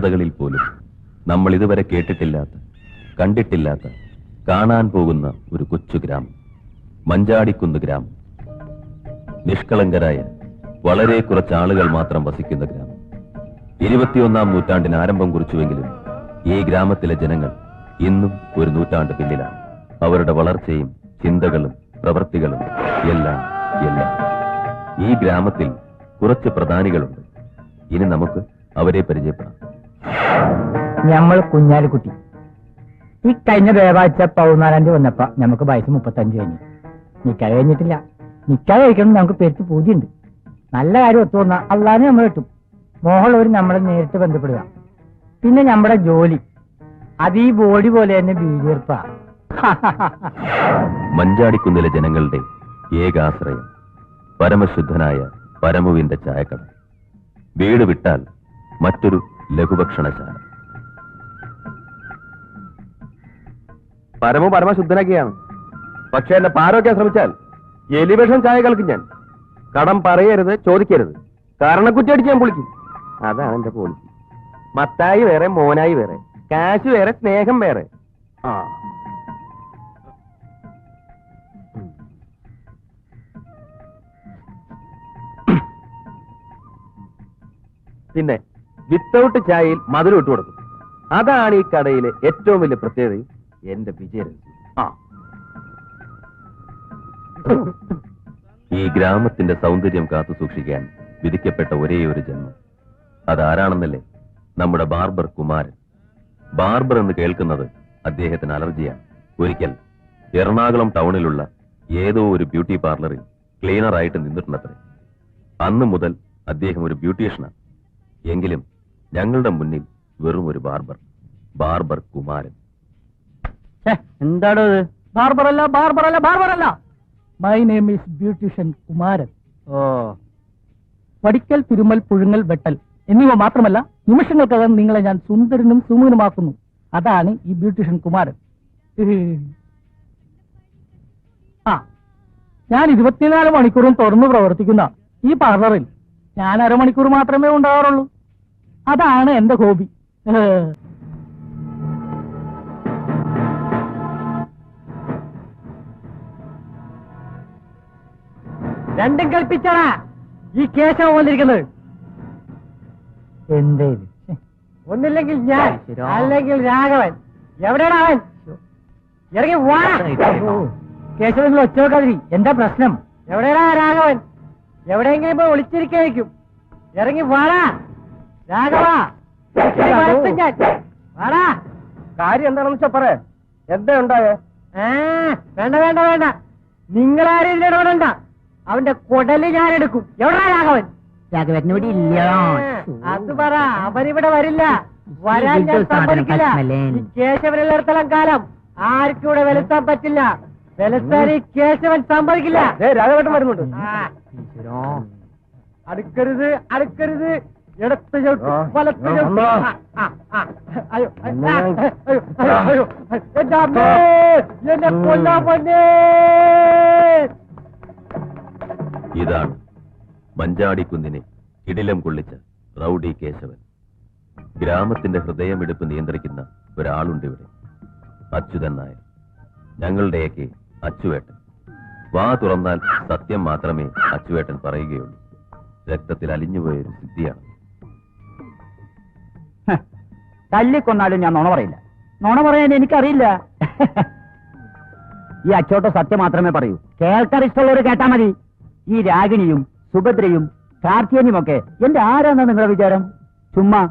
കഥകളിൽ പോലും നമ്മൾ ഇതുവരെ കേട്ടിട്ടില്ലാത്ത, കണ്ടിട്ടില്ലാത്ത, കാണാൻ പോകുന്ന ഒരു കൊച്ചു ഗ്രാമം, മഞ്ചാടിക്കുന്ന് ഗ്രാമം. നിഷ്കളങ്കരായ വളരെ കുറച്ച് ആളുകൾ മാത്രം വസിക്കുന്ന ഗ്രാമം. 21-ാം നൂറ്റാണ്ടിന് ആരംഭം കുറിച്ചുവെങ്കിലും ഈ ഗ്രാമത്തിലെ ജനങ്ങൾ ഇന്നും ഒരു നൂറ്റാണ്ട് പിന്നിലാണ്. അവരുടെ വളർച്ചയും ചിന്തകളും പ്രവൃത്തികളും എല്ലാം. ഈ ഗ്രാമത്തിൽ കുറച്ച് പ്രധാനികളുണ്ട്. ഇനി നമുക്ക് അവരെ പരിചയപ്പെടാം. നമ്മൾ കുഞ്ഞാലിക്കുട്ടി. ഈ കഴിഞ്ഞ വ്യാഴാഴ്ച 14-ാം തീയതി വന്നപ്പോ നമുക്ക് വയസ്സ് 35 കഴിഞ്ഞു. നിക്കാതെ കഴിഞ്ഞിട്ടില്ല. നിക്കാതെ കഴിക്കണം നമുക്ക് പെരുത്ത് പൂജയുണ്ട്. നല്ല കാര്യം ഒത്തു വന്നാൽ അള്ളാനെ നമ്മൾ കിട്ടും. മോഹമുള്ളവർ നമ്മളെ നേരിട്ട് ബന്ധപ്പെടുക. പിന്നെ നമ്മുടെ ജോലി അത് ഈ ബോഡി പോലെ തന്നെ ബീജീർപ്പാ. മഞ്ചാടിക്കുന്നിലെ ജനങ്ങളുടെ ഏകാശ്രയം പരമശുദ്ധനായ പരമുവിന്റെ ചായക്കട. വീട് വിട്ടാൽ മറ്റൊരു ലഘുഭക്ഷണശാല. പരമശുദ്ധനൊക്കെയാണ്. പക്ഷെ എന്നെ പാരൊക്കെ ശ്രമിച്ചാൽ എലിവേഷൻ ചായ കളിക്കും ഞാൻ. കടം പറയരുത്, ചോദിക്കരുത്. കാരണക്കുറ്റി അടിച്ച് ഞാൻ പൊളിക്കും. അതാണ് എന്റെ പോളിസി. മത്തായി വേറെ, മോനായി വേറെ, കാശ് വേറെ, സ്നേഹം വേറെ. പിന്നെ വിത്തൗട്ട് ചായയിൽ മധുരം ഇട്ട് കൊടുക്കും. അതാണ് ഈ കടയിലെ ഏറ്റവും വലിയ പ്രത്യേകതയും എന്റെ വിജയരഹസ്യം. ഈ ഗ്രാമത്തിന്റെ സൗന്ദര്യം കാത്തു സൂക്ഷിക്കാൻ വിധിക്കപ്പെട്ട ഒരേയൊരു ജന്മം. അതാരാണെന്നല്ലേ? നമ്മുടെ ബാർബർ കുമാരൻ. ബാർബർ എന്ന് കേൾക്കുന്നത് അദ്ദേഹത്തിന് അലർജിയാണ്. ഒരിക്കൽ എറണാകുളം ടൗണിലുള്ള ഏതോ ഒരു ബ്യൂട്ടി പാർലറിൽ ക്ലീനറായിട്ട് നിന്നിട്ടുണ്ടത്രേ. അന്ന് മുതൽ അദ്ദേഹം ഒരു ബ്യൂട്ടീഷ്യനാണ്. എങ്കിലും ഞങ്ങളുടെ മുന്നിൽ വെറും ഒരു ബാർബർ കുമാരൻ. എന്താണോ ഇത്? ബാർബറല്ല. My name is beautician Kumaran. വടിക്കൽ, തിരുമൽ, പുഴുങ്ങൽ, വെട്ടൽ എന്നിവ മാത്രമല്ല, നിമിഷങ്ങൾക്കകം നിങ്ങളെ ഞാൻ സുന്ദരനും സുമുഖനുമാക്കുന്നു. അതാണ് ഈ ബ്യൂട്ടീഷ്യൻ കുമാരൻ. ഞാൻ 24 മണിക്കൂറും തുറന്നു പ്രവർത്തിക്കുന്ന ഈ പാർലറിൽ ഞാൻ അരമണിക്കൂർ മാത്രമേ ഉണ്ടാകാറുള്ളൂ. അതാണ് എന്റെ ഹോബി. രണ്ടും കൽപ്പിച്ചാണ് ഈ കേശവൻ വന്നിരിക്കുന്നത്. എന്തേ ഒന്നില്ലെങ്കിൽ ഞാൻ, അല്ലെങ്കിൽ രാഘവൻ. എവിടെയാണ് അവൻ? ഇറങ്ങി വാ. കേശവൻ ഒച്ച വെക്കാതിരി. എന്താ പ്രശ്നം? എവിടെയാ രാഘവൻ? എവിടെയെങ്കിലും ഇപ്പൊ ഒളിച്ചിരിക്കായിരിക്കും. ഇറങ്ങി വാടാ രാഘവ. ഞാൻ വാടാ. കാര്യം എന്താണെന്ന് വെച്ചാ പറയാ. എന്താ ഉണ്ടായേ? വേണ്ട. നിങ്ങളാരും ഇതിൽ ഇടപെടണ്ട. അവന്റെ കുടല് ഞാൻ എടുക്കും. എവിടാ രാഘവൻ? രാഘവനോട് ഇല്ല. അത് പറ. അവനിവിടെ വരില്ല. വരാൻ ഞാൻ സമ്മതിക്കില്ല. ഈ കേശവനിടത്തോളം കാലം ആർക്കും ഇവിടെ വെളുത്താൻ പറ്റില്ല. വെളുത്താൻ ഈ കേശവൻ സമ്മതിക്കില്ല. രാഘവേട്ടൻ വരുന്നുണ്ട്. അടുക്കരുത്. ഇടത്ത് ചവിട്ട്, വലത്ത് ചവിട്ട്. എന്റെ അമ്മേ, എന്നെ കൊല്ലാൻ പൊന്നേ. ഇതാണ് മഞ്ചാടിക്കുന്നിനെ കിടിലം കൊള്ളിച്ച റൗഡി കേശവൻ. ഗ്രാമത്തിന്റെ ഹൃദയമെടുപ്പ് നിയന്ത്രിക്കുന്ന ഒരാളുണ്ട് ഇവിടെ. അച്യുതൻ നായർ. ഞങ്ങളുടെയൊക്കെ അച്ചുവേട്ടൻ. വാ തുറന്നാൽ സത്യം മാത്രമേ അച്ചുവേട്ടൻ പറയുകയുള്ളൂ. രക്തത്തിൽ അലിഞ്ഞുപോയൊരു സിദ്ധിയാണ്. തല്ലിക്കൊന്നാലും ഞാൻ നുണ പറയില്ല. നുണ പറയാൻ എനിക്കറിയില്ല. ഈ അച്ചോട്ട സത്യം മാത്രമേ പറയൂ. കേൾക്കാൻ ഇഷ്ടമുള്ളവർ കേട്ടാ മതി. ഈ രാഗിണിയും സുഭദ്രയും കാർത്തിയനും ഒക്കെ എന്റെ ആരാന്നാ നിങ്ങളുടെ വിചാരം? ചുമ്മാ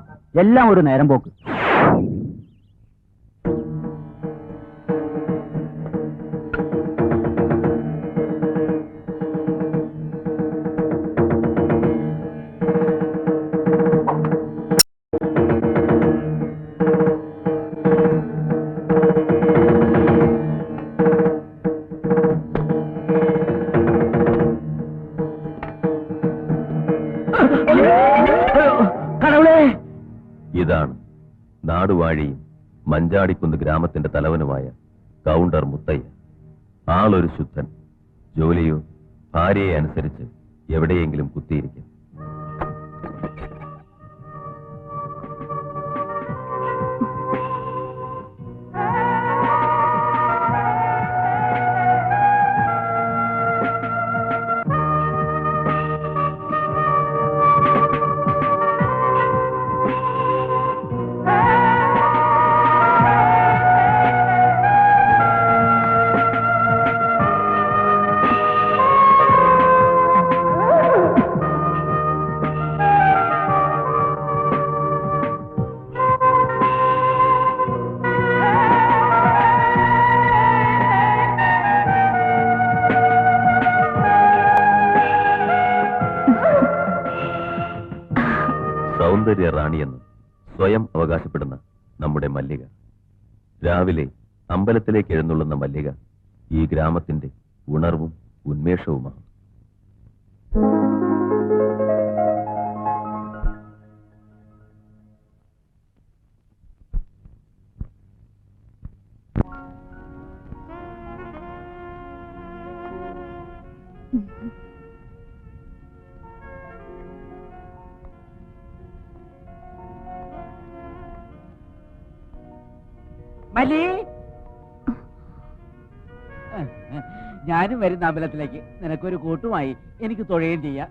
എല്ലാം ഒരു നേരം പോക്ക്. ഇതാണ് നാടുവാഴിയും മഞ്ചാടിക്കുന്ന് ഗ്രാമത്തിന്റെ തലവനുമായ കൗണ്ടർ മുത്തയ്യ. ആളൊരു ശുദ്ധൻ. ജോലിയോ ഭാര്യയെ അനുസരിച്ച് എവിടെയെങ്കിലും കുത്തിയിരിക്കും. സൗന്ദര്യ റാണിയെന്ന് സ്വയം അവകാശപ്പെടുന്ന നമ്മുടെ മല്ലിക. രാവിലെ അമ്പലത്തിലേക്ക് എഴുന്നള്ളുന്ന മല്ലിക ഈ ഗ്രാമത്തിന്റെ ഉണർവും ഉന്മേഷവുമാണ്. മലി, ഞാനും വരുന്ന അമ്പലത്തിലേക്ക്. നിനക്കൊരു കൂട്ടുമായി എനിക്ക് തൊഴുകയും ചെയ്യാം.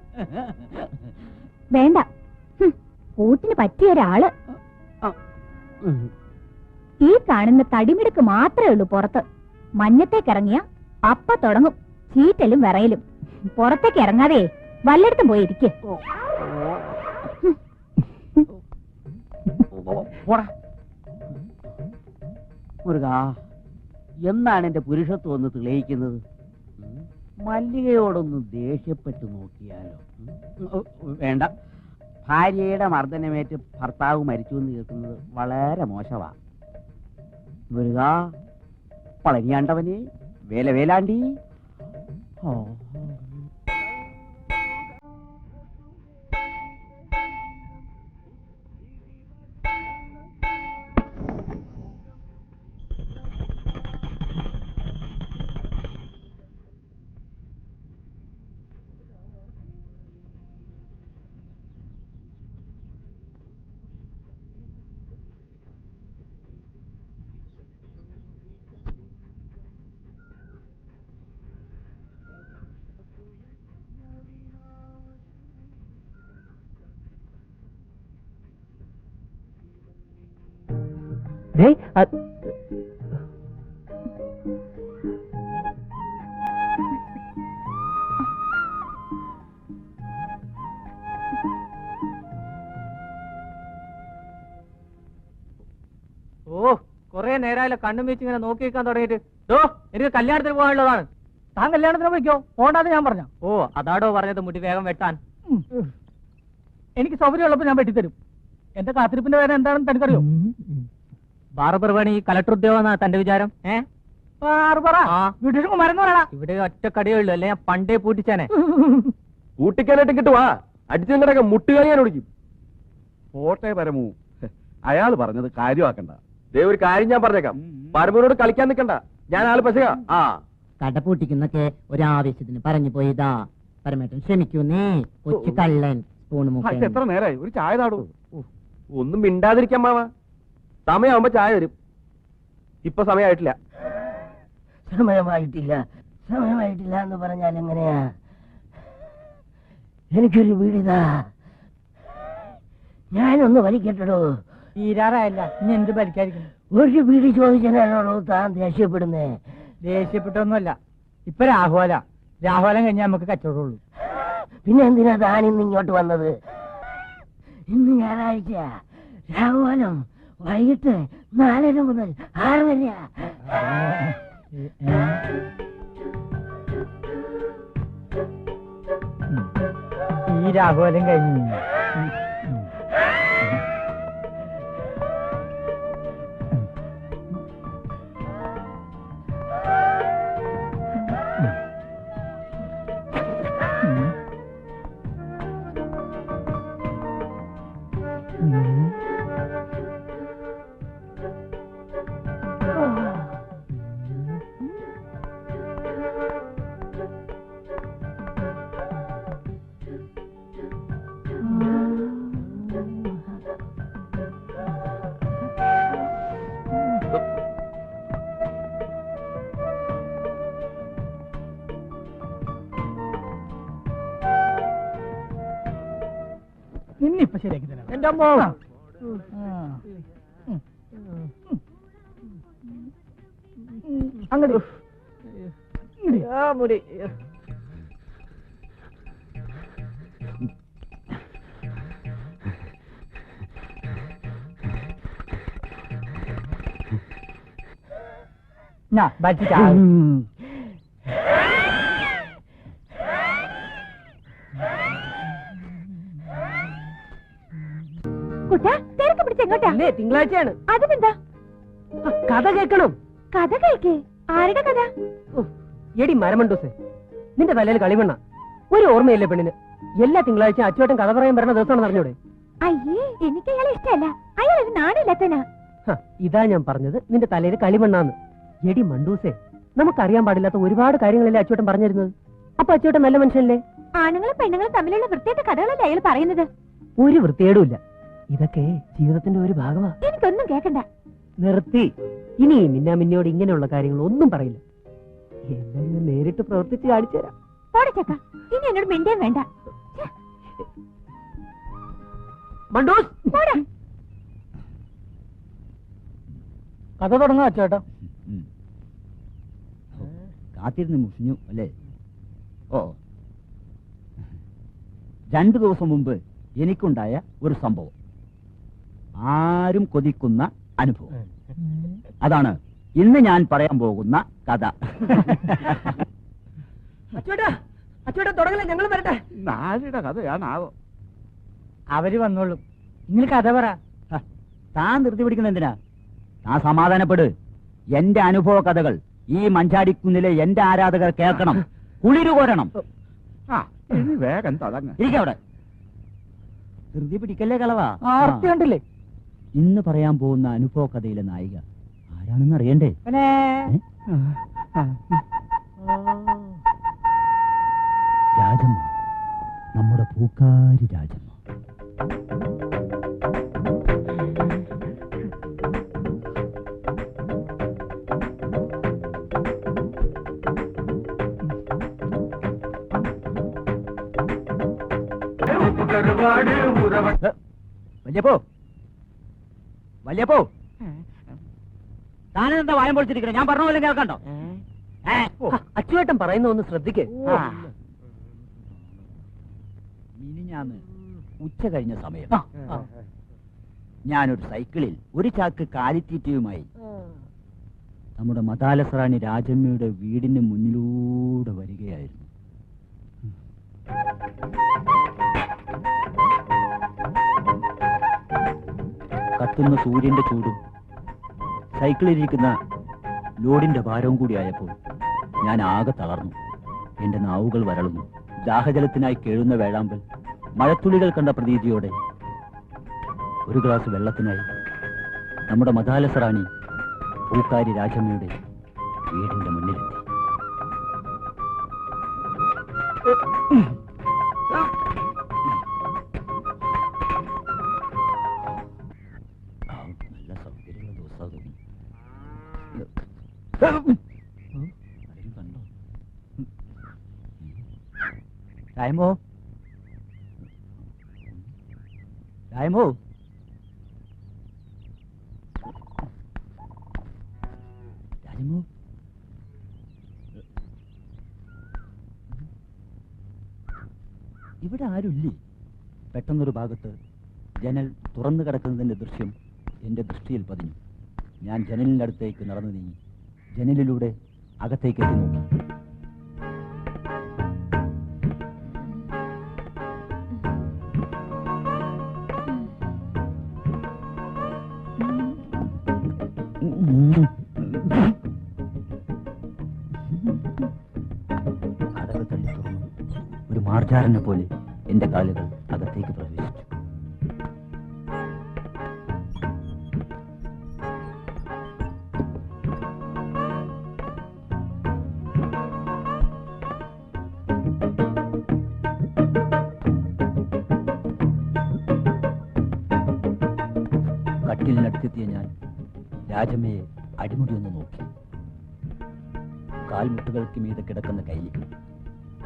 വേണ്ട, കൂട്ടിന് പറ്റിയ ഒരാള്. ഈ കാണുന്ന തടിമിടുക്ക് മാത്രമേ ഉള്ളൂ പുറത്ത്. മഞ്ഞത്തേക്കിറങ്ങിയ അപ്പ തുടങ്ങും ചീറ്റലും വിറയലും. പുറത്തേക്ക് ഇറങ്ങാതെ വല്ലയിടത്തും പോയി ഇരിക്കേ. മുരുകാ, എന്നാണ് എന്റെ പുരുഷത്വം ഒന്ന് തെളിയിക്കുന്നത്? മല്ലികയോടൊന്ന് ദേഷ്യപ്പെട്ടു നോക്കിയാലോ? വേണ്ട, ഭാര്യയുടെ മർദ്ദനമേറ്റ് ഭർത്താവ് മരിച്ചു എന്ന് കേൾക്കുന്നത് വളരെ മോശമാ. മുരുകാ, പളനിയാണ്ടവനെ, വേല വേലാണ്ടി. ഓ, കൊറേ നേരമായില്ല കണ്ണും വെച്ച് ഇങ്ങനെ നോക്കി വെക്കാൻ തുടങ്ങിയിട്ട്. എനിക്ക് കല്യാണത്തിന് പോകാനുള്ളതാണ്. താൻ കല്യാണത്തിന് പോയിക്കോ, പോണ്ടാന്ന് ഞാൻ പറഞ്ഞ. ഓ, അതാടോ പറഞ്ഞത് മുടി വേഗം വെട്ടാൻ. എനിക്ക് സൗകര്യമുള്ളപ്പോ ഞാൻ വെട്ടിത്തരും. എന്റെ കാത്തിരിപ്പിന്റെ പേര് എന്താണെന്ന് തനിക്കറിയോ? ബാർബർ പണി കലക്ടർ ഉദ്യോഗം തന്റെ വിചാരം? ഇവിടെ ഒറ്റ കടിയേ ഉള്ളൂ, അല്ലെ ഞാൻ പണ്ടേ പൂട്ടിച്ചാനെ. കൂട്ടിക്കാനായിട്ട് കിട്ടുവാ, അടിച്ചെങ്കിലൊക്കെ മുട്ടുകളിയാൻ ഒടിക്കും. പോട്ടെ പരമു, അയാൾ പറഞ്ഞത് കാര്യമാക്കണ്ട. ദേ ഒരു കാര്യം ഞാൻ പറഞ്ഞേക്കാം, പരമുവിനോട് കളിക്കാൻ നിൽക്കണ്ട. ഞാൻ ആള് പശക. ആ കടപൂട്ടിക്കുന്നൊക്കെ ഒരാവശ്യത്തിന് പറഞ്ഞു പോയതാ. പരമേട്ടൻ ക്ഷമിക്കൂന്നേ, കൊച്ചു കള്ളൻ. എത്ര നേരായി, ഒരു ചായ താടൂ. ഒന്നും മിണ്ടാതിരിക്കാൻ മാവാ. സമയമാകുമ്പോ ചായ തരും. ഇപ്പൊ സമയമായിട്ടില്ല. സമയമായിട്ടില്ല എന്ന് പറഞ്ഞാൽ എങ്ങനെയാ? എനിക്കൊരു വീടിതാ, ഞാനൊന്ന് വലിക്കട്ടോ. തീരാറായല്ല, ഇനി എന്ത് ഭരിക്കാതിരിക്കുന്നു? ഒരു വീട് ചോദിച്ചാണോ താൻ ദേഷ്യപ്പെടുന്നേ? ദേഷ്യപ്പെട്ടൊന്നുമല്ല, ഇപ്പൊ രാഹുലം കഴിഞ്ഞാൽ നമുക്ക് കച്ചവടമുള്ളൂ. പിന്നെ എന്തിനാ താൻ ഇന്ന് ഇങ്ങോട്ട് വന്നത്? ഇന്ന് ഞായറാഴ്ച, രാഹുലം വൈകിട്ട് 4:30 മുതൽ 6 വരെയാ. ഈ രാഹുലം കഴിഞ്ഞു നിന്നിപ്പൊ ശരിയാക്കി തരാം. എന്റെ അമ്മ അങ്ങോട്ട് മുടി. ബാറ്റിക്കാ ഇല്ലേ, തിങ്കളാഴ്ചയാണ്. അതിനെന്താ? കഥ കേൾക്കണം. കഥ കേൾക്കേ? ആരുടെ കഥ? എടി മരമണ്ടൂസേ, നിന്റെ തലയിൽ കളിമണ്ണ. ഒരു ഓർമ്മയില്ലേ പെണ്ണിന്? എല്ലാ തിങ്കളാഴ്ച അച്ചുവേട്ടൻ കഥ പറയാൻ വരുന്ന ദിവസമാണെന്ന് അറിഞ്ഞൂടെ? അയ്യേ, എനിക്ക് അയാളെ ഇഷ്ടമല്ല. അയാൾ ഒരു നാണില്ലാത്തനാ. ഇതാ ഞാൻ പറഞ്ഞത്, നിന്റെ തലയിൽ കളിമണ്ണാന്ന്. എടി മണ്ടൂസേ, നമുക്കറിയാൻ പാടില്ലാത്ത ഒരുപാട് കാര്യങ്ങളല്ലേ അച്ചുവേട്ടൻ പറഞ്ഞിരുന്നത്. അപ്പൊ അച്ചുവേട്ടൻ നല്ല മനുഷ്യനല്ലേ? ആണുങ്ങളും പെണ്ണുങ്ങളും തമ്മിലുള്ള വൃത്തിയായിട്ട കഥകളല്ലേ അയാൾ പറയുന്നത്? ഒരു വൃത്തിയേടുമില്ല. ഇതൊക്കെ ജീവിതത്തിന്റെ ഒരു ഭാഗമാ. എനിക്കൊന്നും കേക്കണ്ട. നിർത്തി. ഇനി മിന്നാമിന്നോട് ഇങ്ങനെയുള്ള കാര്യങ്ങൾ ഒന്നും പറയില്ല. എല്ലാം ഞാൻ നേരിട്ട് പ്രവർത്തിച്ച് കാണിച്ചു തരാം. പോടച്ചക്ക, ഇനി എന്നോട് മിണ്ടിയാൻ വേണ്ട. മണ്ടൂസ്, കഥ തുടങ്ങാ ചേട്ടാ. കാത്തിരുന്ന് മുഷിഞ്ഞു അല്ലേ? ഓ, 2 ദിവസം മുമ്പ് എനിക്കുണ്ടായ ഒരു സംഭവം, ആരും കൊതിക്കുന്ന അനുഭവം. അതാണ് ഇന്ന് ഞാൻ പറയാൻ പോകുന്ന കഥ. അച്ചുവേട്ടാ തുടങ്ങല, ഞങ്ങൾ വരട്ടെ. ആരുടെ കഥയാണാവോ? അവര് വന്നോളും. നിങ്ങൾ കഥ പറ. താൻ ധൃതി പിടിക്കുന്ന എന്തിനാ? താൻ സമാധാനപ്പെട്. എന്റെ അനുഭവ കഥകൾ ഈ മഞ്ചാടിക്കുന്നിലെ എന്റെ ആരാധകർ കേൾക്കണം, കുളിരു കോരണം. ഇനി വേഗം തുടങ്ങ. ഇരിക്കവിടെ, ധൃതി പിടിക്കല്ലേ കളവാ. ആർത്തി കണ്ടില്ലേ? ഇന്ന് പറയാൻ പോകുന്ന അനുഭവ കഥയിലെ നായിക ആരാണെന്ന് അറിയണ്ടേ? രാജമ്മ, നമ്മുടെ പൂക്കാരി രാജമ്മ. വല്യപ്പോ, താനെന്താ വായം പൊളിച്ചിരിക്കണേ? ഞാൻ പറഞ്ഞ പോലെ കേൾക്കണ്ടോ? അച്ചുവേട്ടൻ പറയുന്ന ഒന്ന് ശ്രദ്ധിക്കേ. മിനിഞ്ഞാന്ന് ഉച്ച കഴിഞ്ഞ സമയം ഞാനൊരു സൈക്കിളിൽ ഒരു ചാക്ക് കാലിത്തീറ്റയുമായി നമ്മുടെ മതാലസറാണി രാജമ്മയുടെ വീടിന് മുന്നിലൂടെ വരികയായിരുന്നു. കത്തുന്ന സൂര്യന്റെ ചൂടും സൈക്കിളിലിരിക്കുന്ന ലോഡിന്റെ ഭാരവും കൂടിയായപ്പോൾ ഞാൻ ആകെ തളർന്നു. എന്റെ നാവുകൾ വരളുന്നു. ദാഹജലത്തിനായി കേഴുന്ന വേഴാമ്പൽ മഴത്തുള്ളികൾ കണ്ട പ്രതീതിയോടെ ഒരു ഗ്ലാസ് വെള്ളത്തിനായി നമ്മുടെ മതാലസറാണി പൂക്കാരി രാജമ്മയുടെ വീടിന്റെ മുന്നിലെത്തി. നല്ല സൗകര്യമുള്ള ദിവസം കണ്ടോ? രായമോ, രായമോ, രാജമോ, ഇവിടെ ആരുമില്ലേ? പെട്ടെന്നൊരു ഭാഗത്ത് ജനൽ തുറന്നു കിടക്കുന്നതിന്റെ ദൃശ്യം എന്റെ ദൃഷ്ടിയിൽ പതിഞ്ഞു. ഞാൻ ജനലിന്റെ അടുത്തേക്ക് നടന്നു നീങ്ങി ജനലിലൂടെ അകത്തേക്ക് എത്തി നോക്കി. കടകൾ തള്ളി തുറന്നു. ഒരു മാർജാരനെ പോലെ എന്റെ കാലുകൾ അകത്തേക്ക് പ്രവേശിച്ചു. കട്ടിലിനടുത്തെത്തിയ ഞാൻ രാജമ്മയെ അടിമുടിയൊന്ന് നോക്കി. കാൽമുട്ടുകൾക്ക് മീതെ കിടക്കുന്ന കൈലി,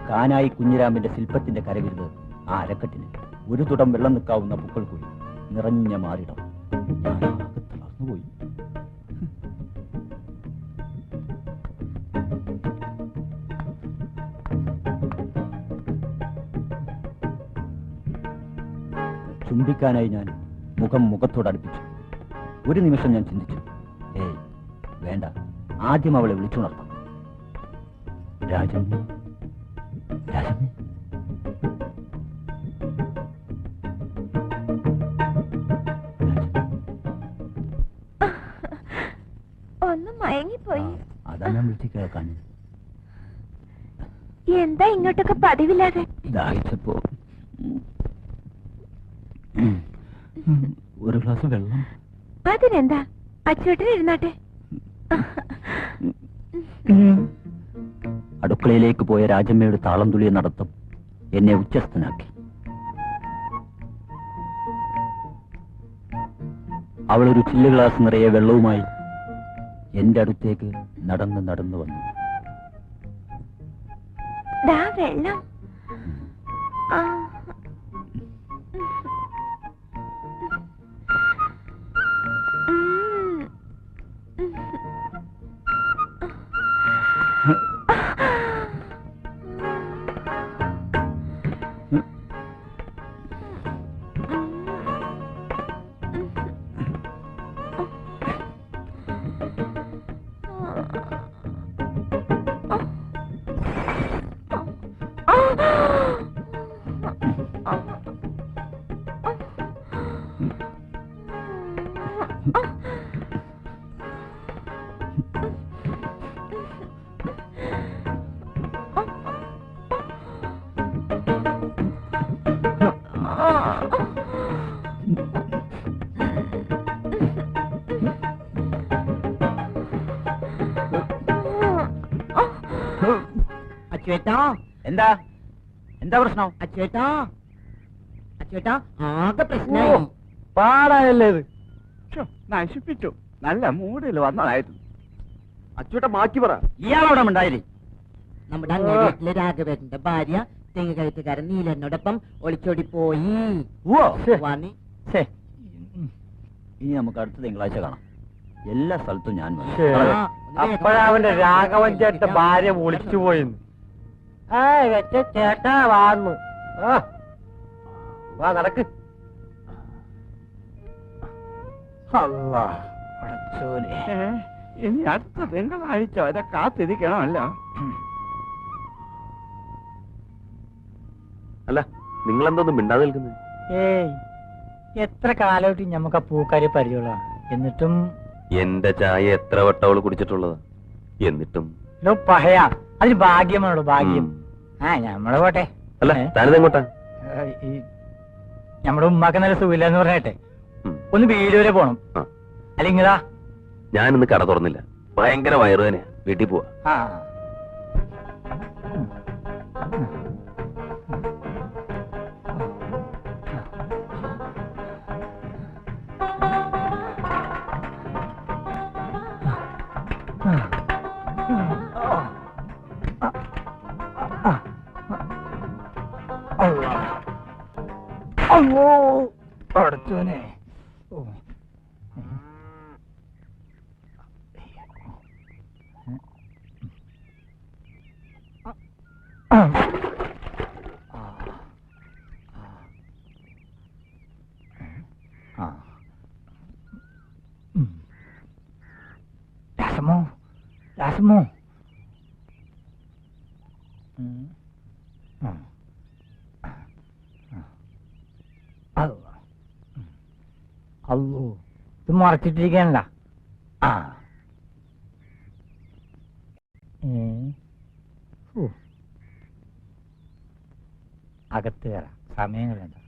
കാനായി കുഞ്ഞിരാമന്റെ ശില്പത്തിന്റെ കരവിരുത് ആ അരക്കെട്ടിന്, ഒരു തുടം വെള്ളം നിൽക്കാവുന്ന പൂക്കൾ കൂടി, നിറഞ്ഞ മാറിടം. ഞാനാകെ തളർന്നുപോയി. ചുംബിക്കാനായി ഞാൻ മുഖം മുഖത്തോടടുപ്പിച്ചു. ഒരു നിമിഷം ഞാൻ ചിന്തിച്ചു, ഏയ് വേണ്ട, ആദ്യം അവളെ വിളിച്ചുണർത്താം. രാജമ്മ, രാജമ്മ, മയങ്ങിപ്പോയി. അതാ ഞാൻ വിളിച്ച് കേൾക്കാൻ. എന്താ ഇങ്ങോട്ടൊക്കെ പതിവില്ലാതെ? ദാഹിച്ചപ്പോ ഒരു ഗ്ലാസ് വെള്ളം. അതിനെന്താ, അച്ചോട്ടിന് ഇരുന്നാട്ടെ. അടുക്കളയിലേക്ക് പോയ രാജമ്മയുടെ താളം തുള്ളിയ നടത്തം എന്നെ ഉച്ചസ്ഥനാക്കി. അവളൊരു ചില്ല് ഗ്ലാസ് നിറയെ വെള്ളവുമായി എന്റെ അടുത്തേക്ക് നടന്നു വന്നു. വെള്ളം. അച്ചേട്ടാ, എന്താ എന്താ പ്രശ്നം? അച്ചേട്ടാ, അച്ചേട്ടാ, ആകെ പ്രശ്നമായി. പാടായല്ലേ ഇത്? നശിപ്പിച്ചു. നല്ല മൂടിൽ വന്നതായിരുന്നു. അച്ചൂട്ട മാറ്റി പറ. ഇയാളവിടെ ഉണ്ടായില്ലേ? നമ്മുടെ അങ്ങാടിയിലെ രാഘവേട്ടന്റെ ഭാര്യ തെങ്ങ് കയറ്റുകാരൻ നീലനോടൊപ്പം ഒളിച്ചോടി പോയി. വാണി, ഇനി നമുക്ക് അടുത്ത തിങ്കളാഴ്ച കാണാം. എല്ലാ സ്ഥലത്തും ഞാൻ വന്നു. അപ്പോഴവന്റെ രാഘവൻ ചേട്ട ഭാര്യ ഒളിച്ചു പോയിന്ന്. ചേട്ടാ വാന്ന് വാ നടക്ക്. ഇനി അടുത്ത തിങ്കളാഴ്ച വരെ കാത്തിരിക്കണമല്ലോ. അല്ല, നിങ്ങളെന്തോന്നും മിണ്ടാതെ നിൽക്കുന്നത്? ഏയ്, എത്ര കാലമായിട്ട് ഞമ്മക്ക് ആ പൂക്കാരി പരിചയമുള്ള, എന്നിട്ടും എന്റെ ചായ എത്ര വട്ടം അവള് കുടിച്ചിട്ടുള്ളതാ, എന്നിട്ടും പഹയാ. അതിന് ഭാഗ്യമാണോ? ഭാഗ്യം. ഞമ്മള് പോട്ടെ. അല്ല, താനിതെങ്ങോട്ടാ? നമ്മുടെ ഉമ്മാക്ക് നല്ല സുഖമില്ലെന്ന് പറഞ്ഞേട്ടെ, ഒന്ന് വീട് വരെ പോണം. അല്ലെങ്കിലാ ഞാനിന്ന് കട തുറന്നില്ല, ഭയങ്കര വയറുവേനയാ, വീട്ടിൽ പോവാ. പഠിച്ചോനെ. രാസമോ, രാസമോ. അല്ലോ, ഇത് മറച്ചിട്ടിരിക്കാനല്ല. അകത്ത് കയറാം, സമയങ്ങളുണ്ട്.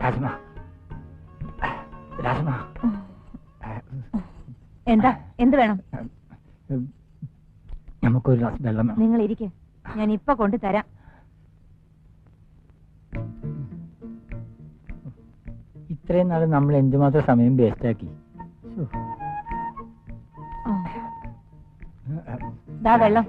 രാജമ, രാജമ, എന്താ, എന്ത് വേണം? നമുക്കൊരു ഗ്ലാസ് വെള്ളം വേണം. നിങ്ങൾ ഇരിക്കെ, ഞാൻ ഇപ്പൊ കൊണ്ടുതരാം. ഇത്രയും നാൾ നമ്മൾ എന്തുമാത്രം സമയം വേസ്റ്റാക്കി. ദാ വെള്ളം.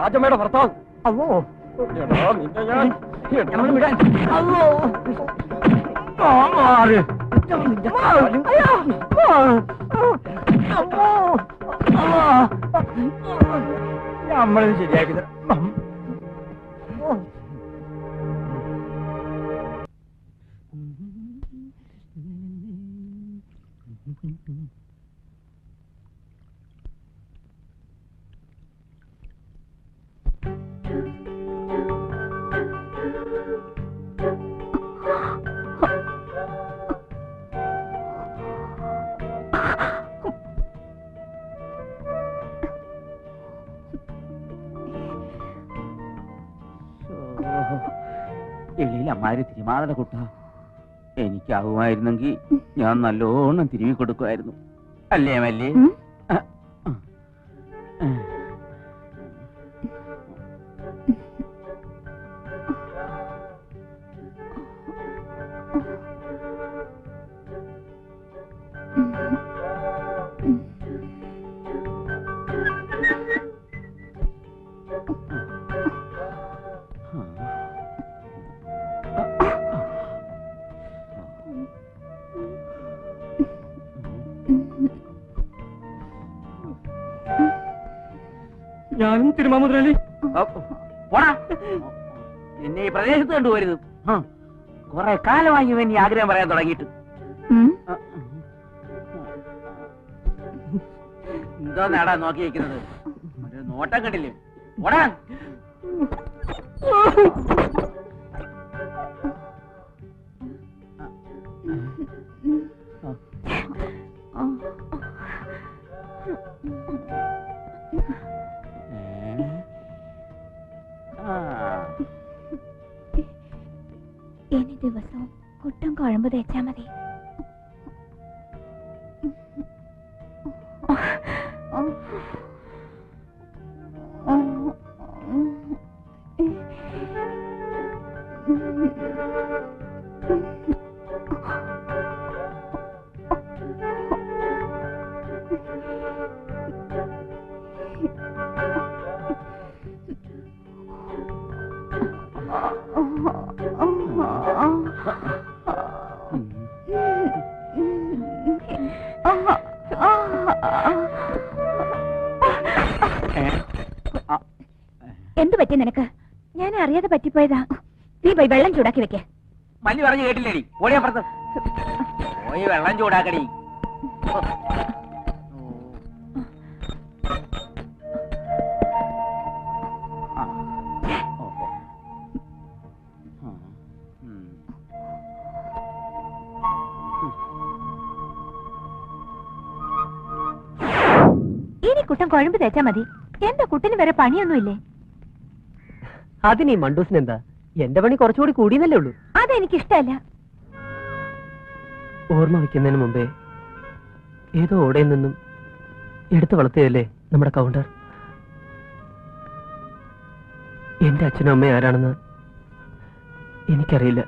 രാജമ്മയുടെ ഭർത്താവ്. അല്ലോ എടാ, നിന്നെ ഞാൻ നമ്മൾ വിടാൻ അല്ലോ നമ്മളിത് ശരിയാക്കി തരാം. എളിയിൽ അമ്മാര് തിരുമാതല കുട്ട, എനിക്കാവുമായിരുന്നെങ്കിൽ ഞാൻ നല്ലോണം തിരുവി കൊടുക്കുമായിരുന്നു. അല്ലേ മല്ലേ? ഞാനും തിരുമാമുദ്രലി. എന്നെ ഈ പ്രദേശത്ത് കണ്ടുപോരുത്. കുറെ കാലമായി ഇവൻ ഈ ആഗ്രഹം പറയാൻ തുടങ്ങിയിട്ട്. എന്തോ നേടാ നോക്കി വെക്കുന്നത്? ഒരു നോട്ടം കണ്ടില്ലേ? ഓടാ. ഇനി ദിവസവും കുട്ടം കുഴമ്പ് തേച്ചാ മതി. എന്തു പറ്റി നിനക്ക്? ഞാൻ അറിയാതെ പറ്റിപ്പോയതാ. നീ പോയി വെള്ളം ചൂടാക്കി വെക്കേ. മല്ലി പറഞ്ഞു കേട്ടില്ലേടി? ഓടിയപ്പുറത്ത് പോയി വെള്ളം ചൂടാക്കടി. ഇനി കുട്ടം കുഴമ്പ് തേച്ചാ മതി. എന്താ കുട്ടന് വരെ പണിയൊന്നുമില്ലേ? അതിനീ മണ്ടൂസിന് എന്താ? എന്റെ പണി കുറച്ചുകൂടി കൂടിയെന്നല്ലേ ഉള്ളൂ. അതെനിക്കിഷ്ടല്ല. ഓർമ്മ വയ്ക്കുന്നതിന് മുമ്പേ ഏതോ ഓടയിൽ നിന്നും എടുത്തു വളർത്തിയല്ലേ നമ്മുടെ കൗണ്ടർ. എന്റെ അച്ഛനും അമ്മയും ആരാണെന്ന് എനിക്കറിയില്ല.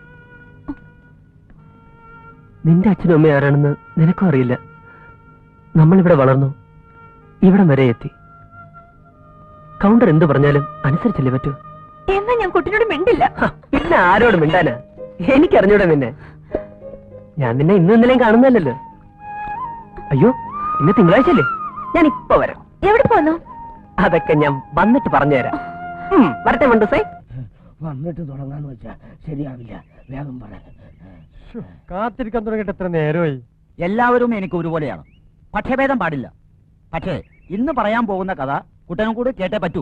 നിന്റെ അച്ഛനും അമ്മയും ആരാണെന്ന് നിനക്കും അറിയില്ല. നമ്മളിവിടെ വളർന്നു, ഇവിടം വരെ എത്തി. കൗണ്ടർ എന്ത് പറഞ്ഞാലും അനുസരിച്ചല്ലേ പറ്റൂ. എന്നാ ഞാൻ കുട്ടിനോട് മിണ്ടില്ല. പിന്നെ ആരോട് മിണ്ടാനാ? എനിക്കറിഞ്ഞൂടെ നിന്നെ. ഞാൻ നിന്നെ ഇന്നും ഇന്നലെയും കാണുന്നല്ലോ. അയ്യോ, ഇന്ന് തിങ്കളാഴ്ചയല്ലേ? ഞാൻ ഇപ്പൊ വരാം. എവിടെ പോന്നു? അതൊക്കെ ഞാൻ വന്നിട്ട് പറഞ്ഞുതരാം. വരട്ടെ മണ്ടൂസേ. വന്നിട്ട് തുടങ്ങാന്ന് വെച്ചാ ശരിയാവില്ല. വേഗം പറ. കാത്തിരിക്കാൻ തുടങ്ങിയിട്ട് എത്ര നേരമായി? എല്ലാവരും എനിക്ക് ഒരുപോലെയാണ്. പക്ഷഭേദം പാടില്ല. പക്ഷേ ഇന്ന് പറയാൻ പോകുന്ന കഥ കുട്ടനും കൂടി കേട്ടേ പറ്റൂ.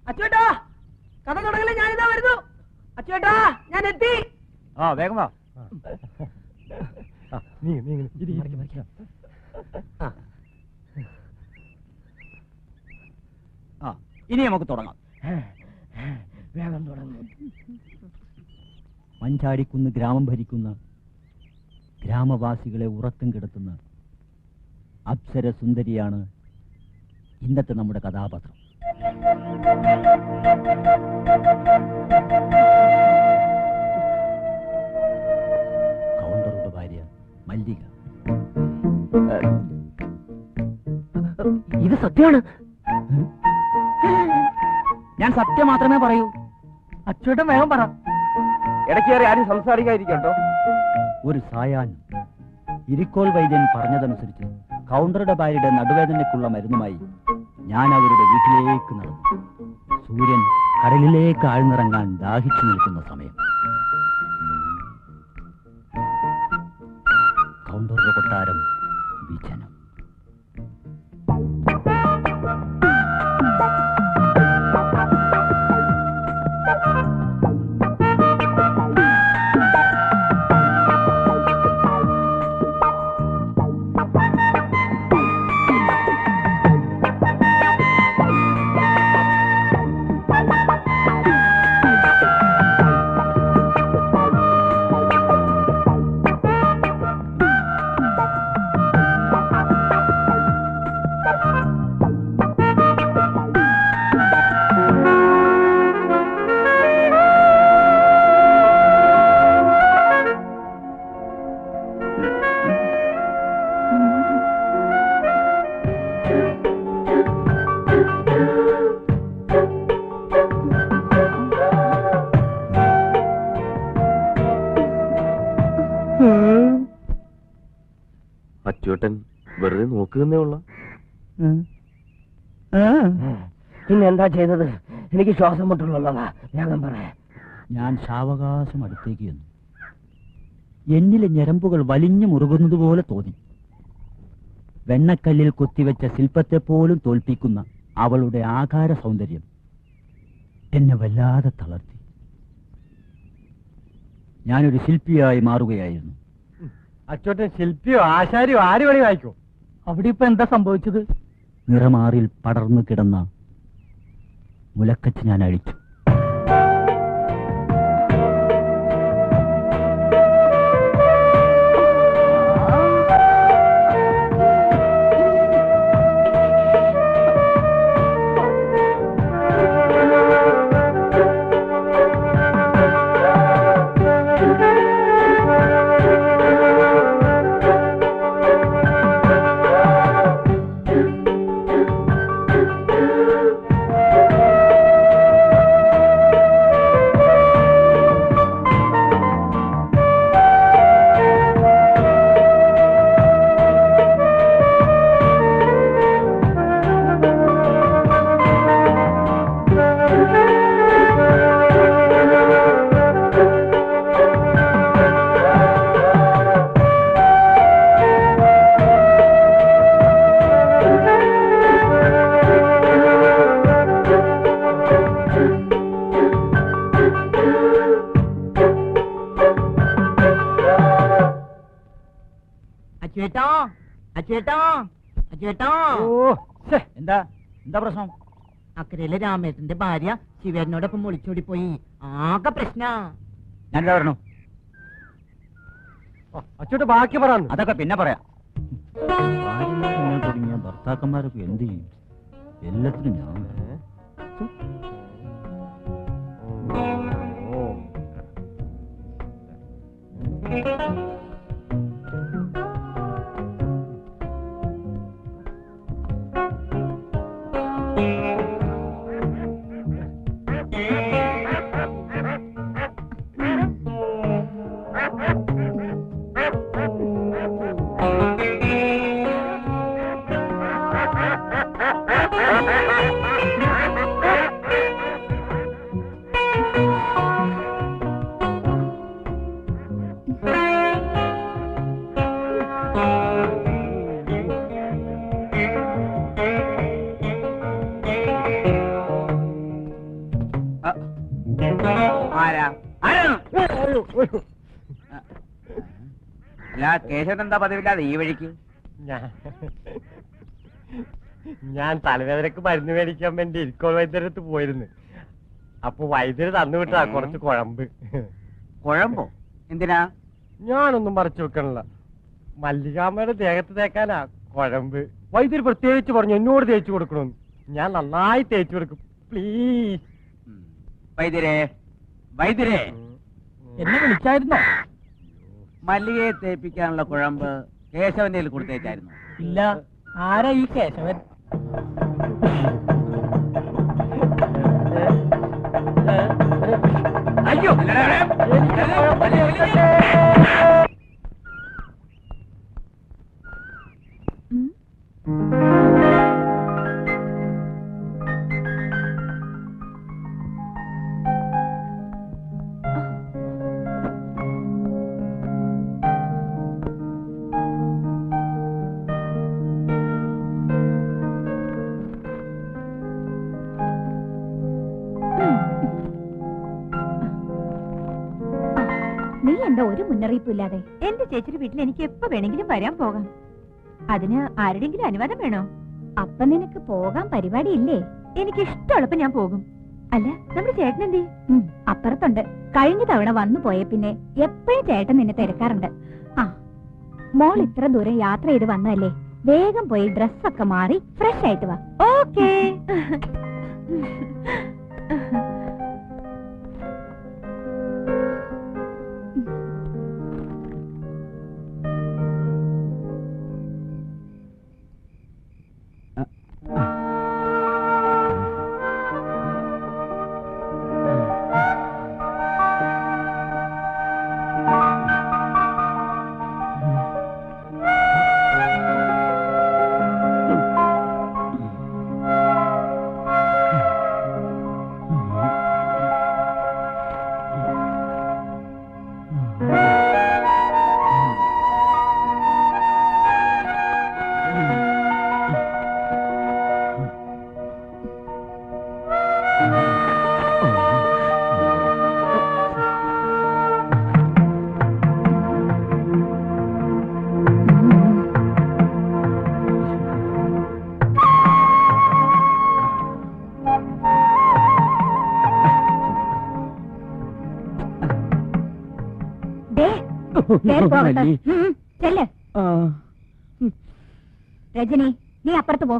അച്ചുവേട്ടാ, കഥ തുടങ്ങലേ. ഞാനിതാ വരുന്നു. അച്ചുവേട്ടാ, ഞാൻ എത്തി. ആ, വേഗം വാ. ആ, ഇനി നമുക്ക് തുടങ്ങാം. വേഗം തുടങ്ങും. മഞ്ചാടിക്കുന്ന് ഗ്രാമം ഭരിക്കുന്ന, ഗ്രാമവാസികളെ ഉറക്കം കിടത്തുന്ന അപ്സര സുന്ദരിയാണ് ഇന്നത്തെ നമ്മുടെ കഥാപാത്രം. കൗണ്ടറുടെ ഭാര്യ മല്ലിക. ഇത് സത്യമാണ്. ഞാൻ സത്യം മാത്രമേ പറയൂ. അച്ചോട്ടൻ വേഗം പറ. ഇടയ്ക്കേറി ആരും സംസാരിക്കാതിരിക്കട്ടോ. ഒരു സായാഹ്നം ഇരിക്കോൾ വൈദ്യൻ പറഞ്ഞതനുസരിച്ച് കൗണ്ടറുടെ ഭാര്യയുടെ നടുവേദനയ്ക്കുള്ള മരുന്നുമായി ഞാൻ അവരുടെ വീട്ടിലേക്ക് നടന്നു. സൂര്യൻ കടലിലേക്ക് ആഴ്ന്നിറങ്ങാൻ ദാഹിച്ചു നിൽക്കുന്ന സമയം. കൗണ്ടറുടെ കൊട്ടാരം വിജനം. അച്ചോട്ടൻ വെറുതെ നോക്കുന്നേ ഉള്ള. പിന്നെ എന്താ ചെയ്തത്? എനിക്ക് ശ്വാസം മുട്ടുള്ളതാ. വേഗം പറയാം. ഞാൻ സാവകാശം അടുത്തേക്ക് ചെന്നു. എന്നിലെ ഞരമ്പുകൾ വലിഞ്ഞു മുറുകുന്നത് പോലെ തോന്നി. വെണ്ണക്കല്ലിൽ കൊത്തിവെച്ച ശില്പത്തെ പോലും തോൽപ്പിക്കുന്ന അവളുടെ ആകാര സൗന്ദര്യം എന്നെ വല്ലാതെ തളർത്തി. ഞാനൊരു ശില്പിയായി മാറുകയായിരുന്നു. അച്ചോട്ടൻ ശില്പിയോ ആശാരിയോ ആര് വേണി വായിക്കോ? അവിടെ ഇപ്പൊ എന്താ സംഭവിച്ചത്? നിറമാറിൽ പടർന്നു കിടന്ന മുലക്കച്ച് ഞാൻ അഴിച്ചു. എന്താ എന്താ പ്രശ്നം? അക്കരയിലെ രാമേട്ടന്റെ ഭാര്യ ശിവേട്ടനോടൊപ്പം ഒളിച്ചോടി പോയി. ആകെ പ്രശ്ന. ഞാനിതാ വരണു. അച്ചോട്ട് ബാക്കി പറയാം. അതൊക്കെ പിന്നെ പറയാം. തുടങ്ങിയ ഭർത്താക്കന്മാരൊക്കെ എന്ത് ചെയ്യും? എല്ലാത്തിനും ഞാൻ കേശവൻ എന്താ പതിവില്ലാതെ ഈ വഴിക്ക്? ഞാൻ തലവേദനക്ക് മരുന്ന് മേടിക്കാൻ വേണ്ടി ഇരിക്കോൾ വൈദ്യരടുത്ത് പോയിരുന്നു. അപ്പൊ വൈദ്യര് തന്നുവിട്ടാ കുറച്ച് കുഴമ്പ്. കുഴമ്പോ? എന്തിനാ? ഞാനൊന്നും മറച്ചു വെക്കണില്ല. മല്ലികാമ്മയുടെ ദേഹത്ത് തേക്കാനാ കുഴമ്പ്. വൈദ്യര് പ്രത്യേകിച്ച് പറഞ്ഞു എന്നോട് തേച്ചു കൊടുക്കണമെന്ന്. ഞാൻ നന്നായി തേച്ചു കൊടുക്കും. പ്ലീസ് വൈദ്യരെ, വൈദ്യരെ, എന്നെ വിളിച്ചായിരുന്നോ? മല്ലികയെ തേപ്പിക്കാനുള്ള കുഴമ്പ് കേശവന്റെ കയ്യിൽ കൊടുത്തേച്ചായിരുന്നു. ഇല്ല. ആരാ ഈ കേശവൻ? അയ്യോ നീ എന്താ ഒരു മുന്നറിയിപ്പില്ലാതെ? എന്റെ ചേച്ചിയുടെ വീട്ടിൽ എനിക്ക് എപ്പോ വേണമെങ്കിലും വരാൻ പോകാം. അതിന് ആരുടെങ്കിലും അനുവാദം വേണോ? അപ്പൊ നിനക്ക് പോകാൻ പരിപാടിയില്ലേ? എനിക്ക് ഇഷ്ടമുള്ളപ്പോ ഞാൻ പോകും. അല്ല, നമ്മുടെ ചേട്ടൻ എന്തേ? അപ്പുറത്തുണ്ട്. കഴിഞ്ഞ തവണ വന്നു പോയ പിന്നെ എപ്പോഴും ചേട്ടൻ നിന്നെ തിരക്കാറുണ്ട്. ആ, മോൾ ഇത്ര ദൂരം യാത്ര ചെയ്ത് വന്നതല്ലേ, വേഗം പോയി ഡ്രസ്സൊക്കെ മാറി ഫ്രഷ് ആയിട്ട് വാ. ഓക്കേ. രജനി, നീ അപ്പുറത്ത് പോ.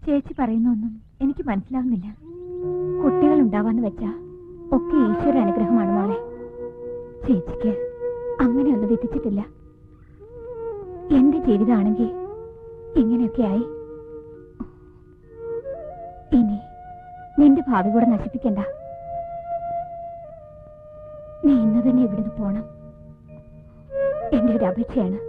ചേച്ചി പറയുന്നൊന്നും എനിക്ക് മനസ്സിലാവുന്നില്ല. കുട്ടികൾ ഉണ്ടാവാന്ന് വെച്ചാ ഒക്കെ ഈശ്വര അനുഗ്രഹമാണ് മോളെ. ചേച്ചിക്ക് അങ്ങനെയൊന്നും വിധിച്ചിട്ടില്ല. എന്റെ ജീവിതമാണെങ്കിൽ ഇങ്ങനെയൊക്കെ ആയി. ഇനി നിന്റെ ഭാവി കൂടെ നശിപ്പിക്കണ്ട. നീ ഇന്ന് തന്നെ ഇവിടുന്ന് പോണം. എന്റെ ഒരു അപേക്ഷയാണ്.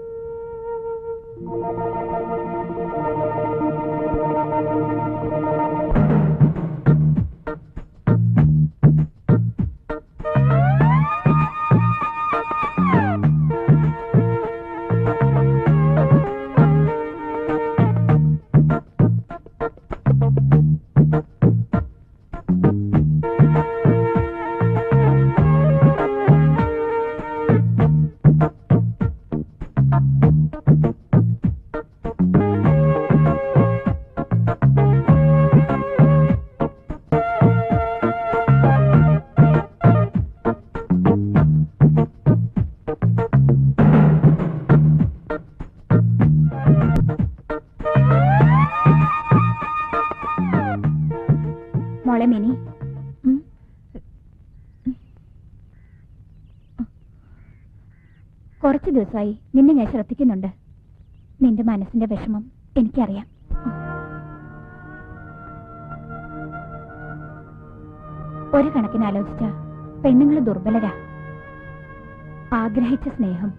മോളെ മിനി, കുറച്ചു ദിവസമായി നിന്നെ ഞാൻ ശ്രദ്ധിക്കുന്നുണ്ട്. നിന്റെ മനസ്സിന്റെ വിഷമം എനിക്കറിയാം. ഒരു കണക്കിന് ആലോചിച്ച പെണ്ണുങ്ങൾ ദുർബലരാ. ആഗ്രഹിച്ച സ്നേഹം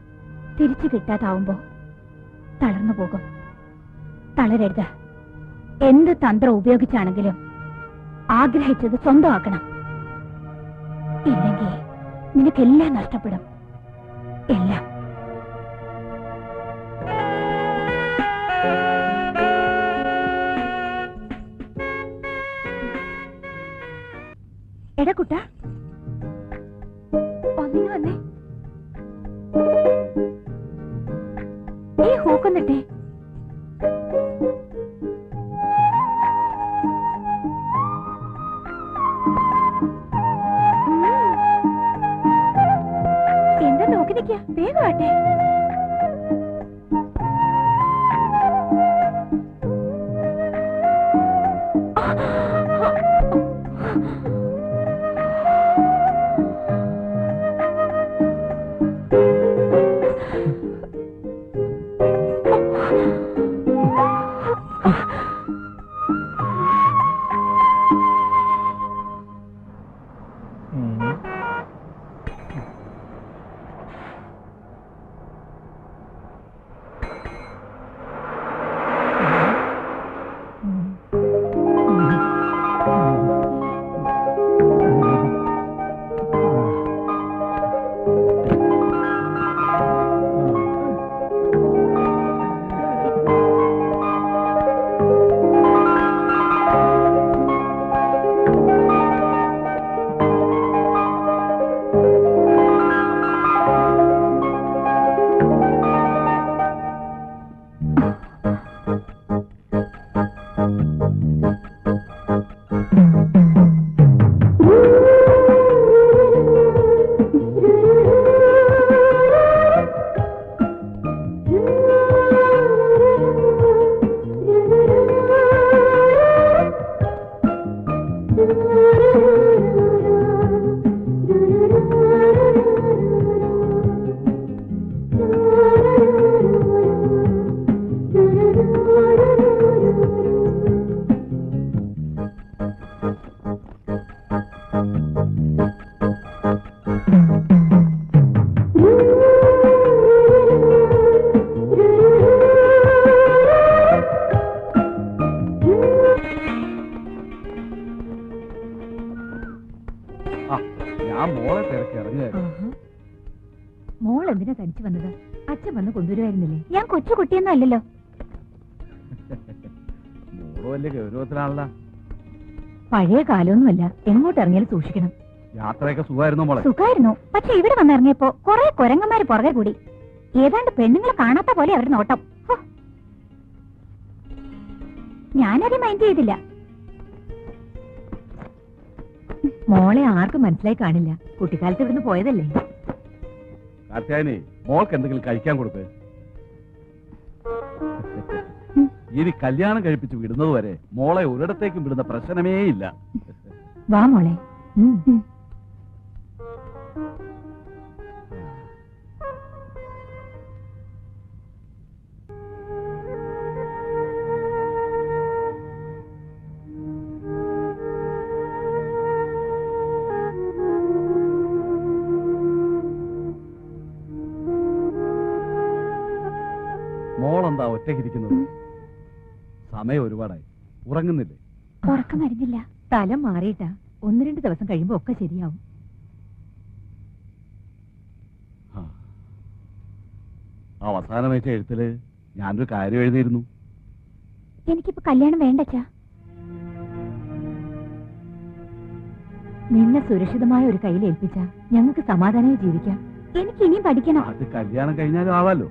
തിരിച്ചു കിട്ടാതാവുമ്പോ തളർന്നു പോകും. തളരരുത്. എന്ത് തന്ത്രം ഉപയോഗിച്ചാണെങ്കിലും ആഗ്രഹിച്ചത് സ്വന്തമാക്കണം. ഇല്ലെങ്കിൽ നിനക്കെല്ലാം നഷ്ടപ്പെടും. എല്ലാം. എടാ കുട്ട, ഒന്നിനു വന്നേ. ഈ ഹൂക്കൊന്നിട്ടേ. നിക്ക വേഗം ആട്ടെ. മോൾ എന്തിനാ തനിച്ചു വന്നത്? അച്ഛൻ വന്ന് കൊണ്ടുവരുമായിരുന്നില്ലേ? ഞാൻ കൊച്ചു കുട്ടിയൊന്നുമല്ലല്ലോ. വലിയ ഗൗരവത്തിലാണല്ലോ. പഴയ കാലമൊന്നുമല്ല, എങ്ങോട്ട് ഇറങ്ങിയാലും സൂക്ഷിക്കണം. യാത്രയൊക്കെ സുഖമായിരുന്നു മോളെ? സുഖമായിരുന്നു. പക്ഷെ ഇവിടെ വന്നിറങ്ങിയപ്പോ കുറെ കുരങ്ങന്മാര് പുറകെ കൂടി. ഏതാണ്ട് പെണ്ണുങ്ങളെ കാണാത്ത പോലെ അവരുടെ നോട്ടം. ഞാനത് മൈൻഡ് ചെയ്തില്ല. മോളെ ആർക്കും മനസ്സിലായി കാണില്ല. കുട്ടിക്കാലത്ത് ഇവിടുന്ന് പോയതല്ലേ. കാർത്തിയായനെ, മോൾക്ക് എന്തെങ്കിലും കഴിക്കാൻ കൊടുക്ക്. ഇനി കല്യാണം കഴിപ്പിച്ച് വിടുന്നത് വരെ മോളെ ഒരിടത്തേക്കും വിടുന്ന പ്രശ്നമേ ഇല്ല. വാ മോളെ. മോളെന്താ ഒറ്റയ്ക്കിരിക്കുന്നത്? സമയം ഒരുപാടായി. ഉറങ്ങുന്നില്ലേ? ഉറക്കം വരുന്നില്ല. സ്ഥലം മാറിയിട്ടാ. 1-2 ദിവസം കഴിയുമ്പോ ഒക്കെ ശരിയാവും. അവസാനമായിട്ട് എഴുത്തില് ഞാനൊരു കാര്യം എഴുതിയിരുന്നു. എനിക്കിപ്പോ കല്യാണം വേണ്ടച്ചാ. നിന്നെ സുരക്ഷിതമായ ഒരു കയ്യിൽ ഏൽപ്പിച്ച ഞങ്ങൾക്ക് സമാധാനമായി ജീവിക്കാം. എനിക്ക് ഇനിയും പഠിക്കണം. അത് കല്യാണം കഴിഞ്ഞാലും ആവാലോ.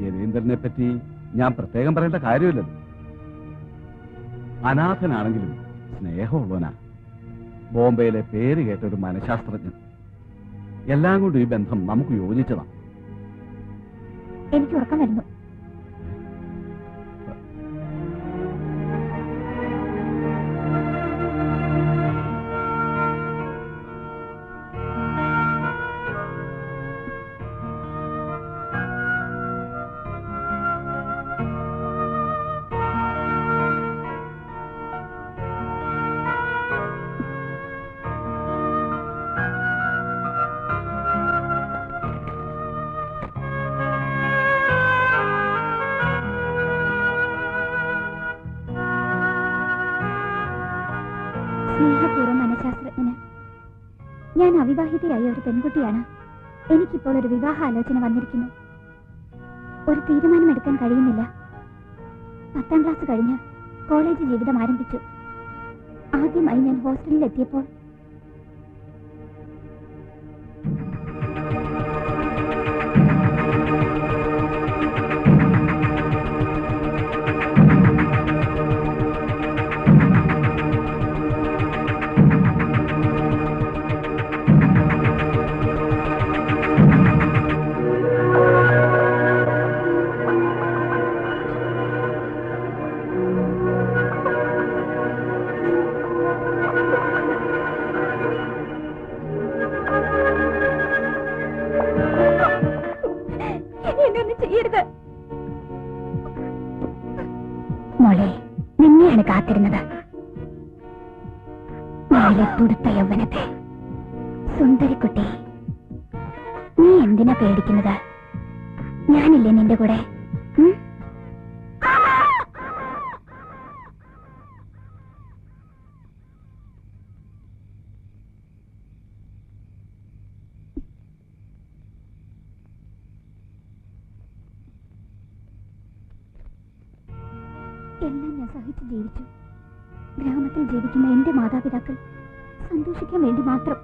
യതീന്ദ്രനെ പറ്റി ഞാൻ പ്രത്യേകം പറയേണ്ട കാര്യമില്ലല്ലോ. അനാഥനാണെങ്കിലും സ്നേഹമുള്ളവനാ. ബോംബെയിലെ പേര് കേട്ട ഒരു മനഃശാസ്ത്രജ്ഞൻ. എല്ലാം കൊണ്ടും ഈ ബന്ധം നമുക്ക് യോജിച്ചതാണ്. എനിക്ക് ഉറക്കം വരുന്നു. സ്നേഹപൂർവ്വം മനഃശാസ്ത്രജ്ഞന്. ഞാൻ അവിവാഹിതയായ ഒരു പെൺകുട്ടിയാണ്. എനിക്കിപ്പോൾ ഒരു വിവാഹ ആലോചന വന്നിരിക്കുന്നു. ഒരു തീരുമാനമെടുക്കാൻ കഴിയുന്നില്ല. 10ാം ക്ലാസ് കഴിഞ്ഞ് കോളേജ് ജീവിതം ആരംഭിച്ചു. ആദ്യമായി ഞാൻ ഹോസ്റ്റലിൽ എത്തിയപ്പോൾ കാത്തിരുന്നത്. മേലെ തുടുത്ത യൗവനത്തെ സുന്ദരിക്കുട്ടി, നീ എന്തിനാ പേടിക്കുന്നത്? ഞാനില്ലേ നിന്റെ കൂടെ? എല്ലാം ഞാൻ സഹിച്ച് ജീവിച്ചു. ഗ്രാമത്തിൽ ജീവിക്കുന്ന എന്റെ മാതാപിതാക്കൾ സന്തോഷിക്കാൻ വേണ്ടി മാത്രം.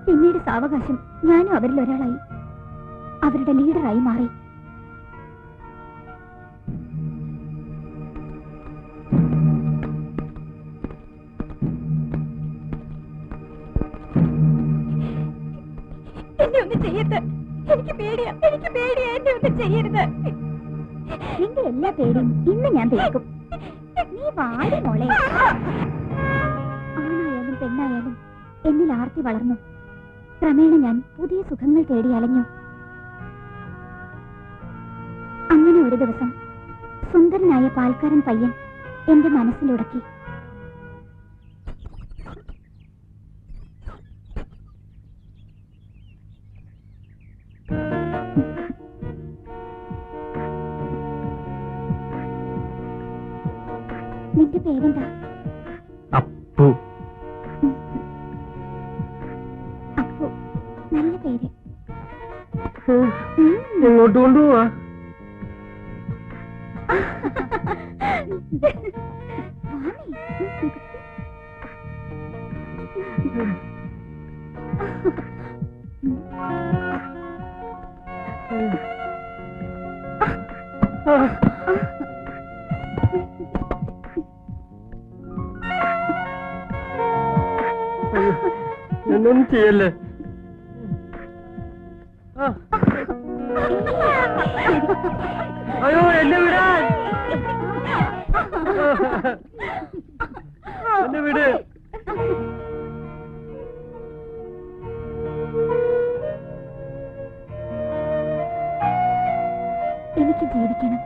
പിന്നീട് സാവകാശം ഞാനും അവരിൽ ഒരാളായി, അവരുടെ ലീഡറായി മാറി. എന്നെ ഒന്നും ചെയ്യരുത്, എനിക്ക് പേടിയാ, എനിക്ക് പേടിയാ, എന്നെ ഒന്നും ചെയ്യരുത്. നിന്റെ എല്ലാ പേടിയും ഇന്ന് ഞാൻ തീർക്കും. നീ വാടി മോളെ. ആണായാലും പെണ്ണായാലും എന്നിൽ ആർത്തി വളർന്നു. ക്രമേണ ഞാൻ പുതിയ സുഖങ്ങൾ തേടി അലഞ്ഞു. അങ്ങനെ ഒരു ദിവസം സുന്ദരനായ പാൽക്കാരൻ പയ്യൻ എന്റെ മനസ്സിലുടക്കി. നിന്റെ പേരെന്താ? അപ്പു. അപ്പു, നല്ല പേര്. എങ്ങോട്ട് കൊണ്ടുപോവാ? എന്നൊന്നും ചെയ്യല്ലേ. അയ്യോ, എന്നെ വിടാൻ, എന്നെ വിട്. എനിക്ക് ജീവിക്കണം.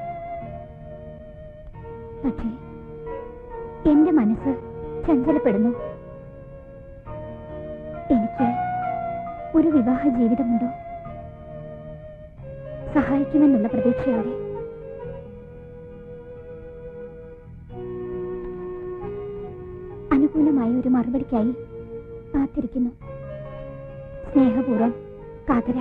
പക്ഷേ എന്റെ മനസ്സ് ചഞ്ചലപ്പെടുന്നു. എനിക്ക് ഒരു വിവാഹ ജീവിതമുണ്ടോ? സഹായിക്കുമെന്നുള്ള പ്രതീക്ഷയോടെ. അനുകൂലമായ ഒരു മറുപടിക്കായി കാത്തിരിക്കുന്നു. സ്നേഹപൂർവ്വം, കാതര.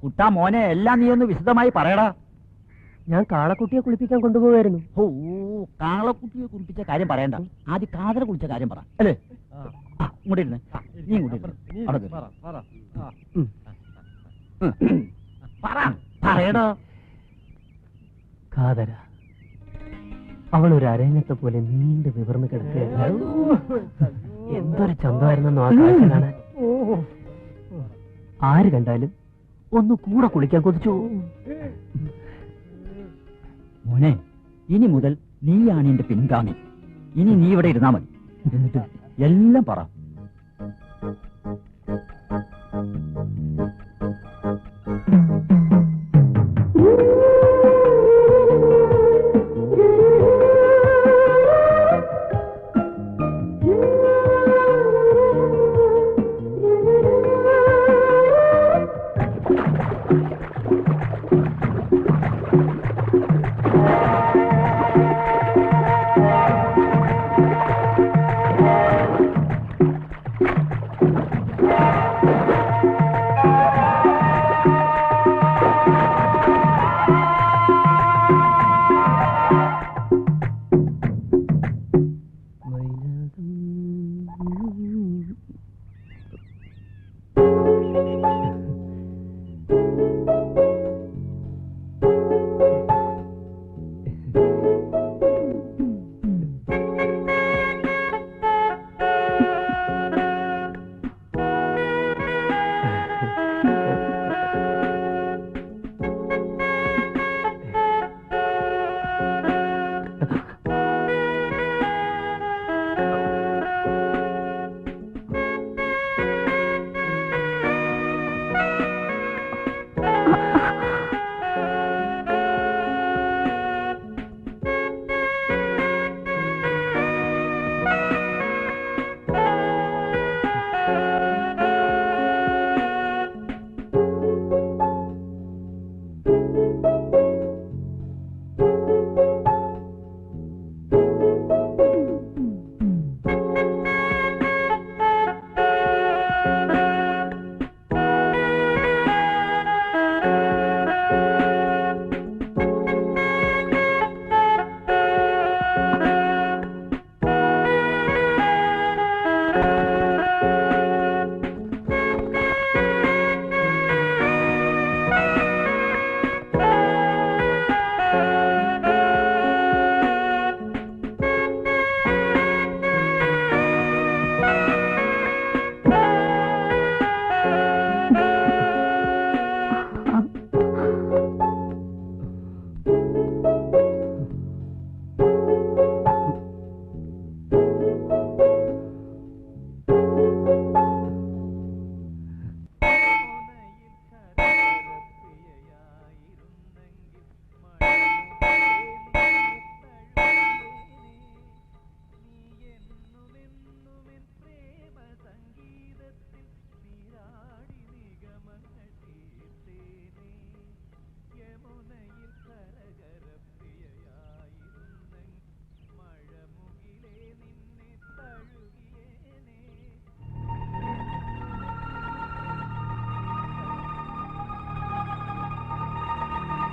കുട്ടാ മോനെ, എല്ലാം നീ ഒന്ന് വിശദമായി പറയടാ. ഞാൻ കാളക്കുട്ടിയെ കുളിപ്പിക്കാൻ കൊണ്ടുപോകായിരുന്നു. ഓ, കാളക്കുട്ടിയെ കുളിപ്പിച്ച കാര്യം പറയണ്ട, ആദ്യം കാതര കുളിച്ച കാര്യം പറ. അല്ലേ? ഇങ്ങോട്ട് ഇരുന്ന്, നീ ഇങ്ങോട്ട് ഇരുന്ന്. അവിടെ കേറ്. പറയടാ. കാതര, അവൾ ഒരു അരങ്ങത്തെ പോലെ നീണ്ടു നിവർന്ന് കിടക്കുകയായിരുന്നു. എന്തൊരു ചന്തമായിരുന്നെന്നോ ആ കാഴ്ച കാണാൻ. ആര് കണ്ടാലും ഒന്ന് കൂടെ കുളിക്കാൻ കൊതിച്ചു. മോനെ, ഇനി മുതൽ നീയാണ് എന്റെ പിൻഗാമി. ഇനി നീ ഇവിടെ ഇരുന്നാ മതി. എന്നിട്ട് എല്ലാം പറ.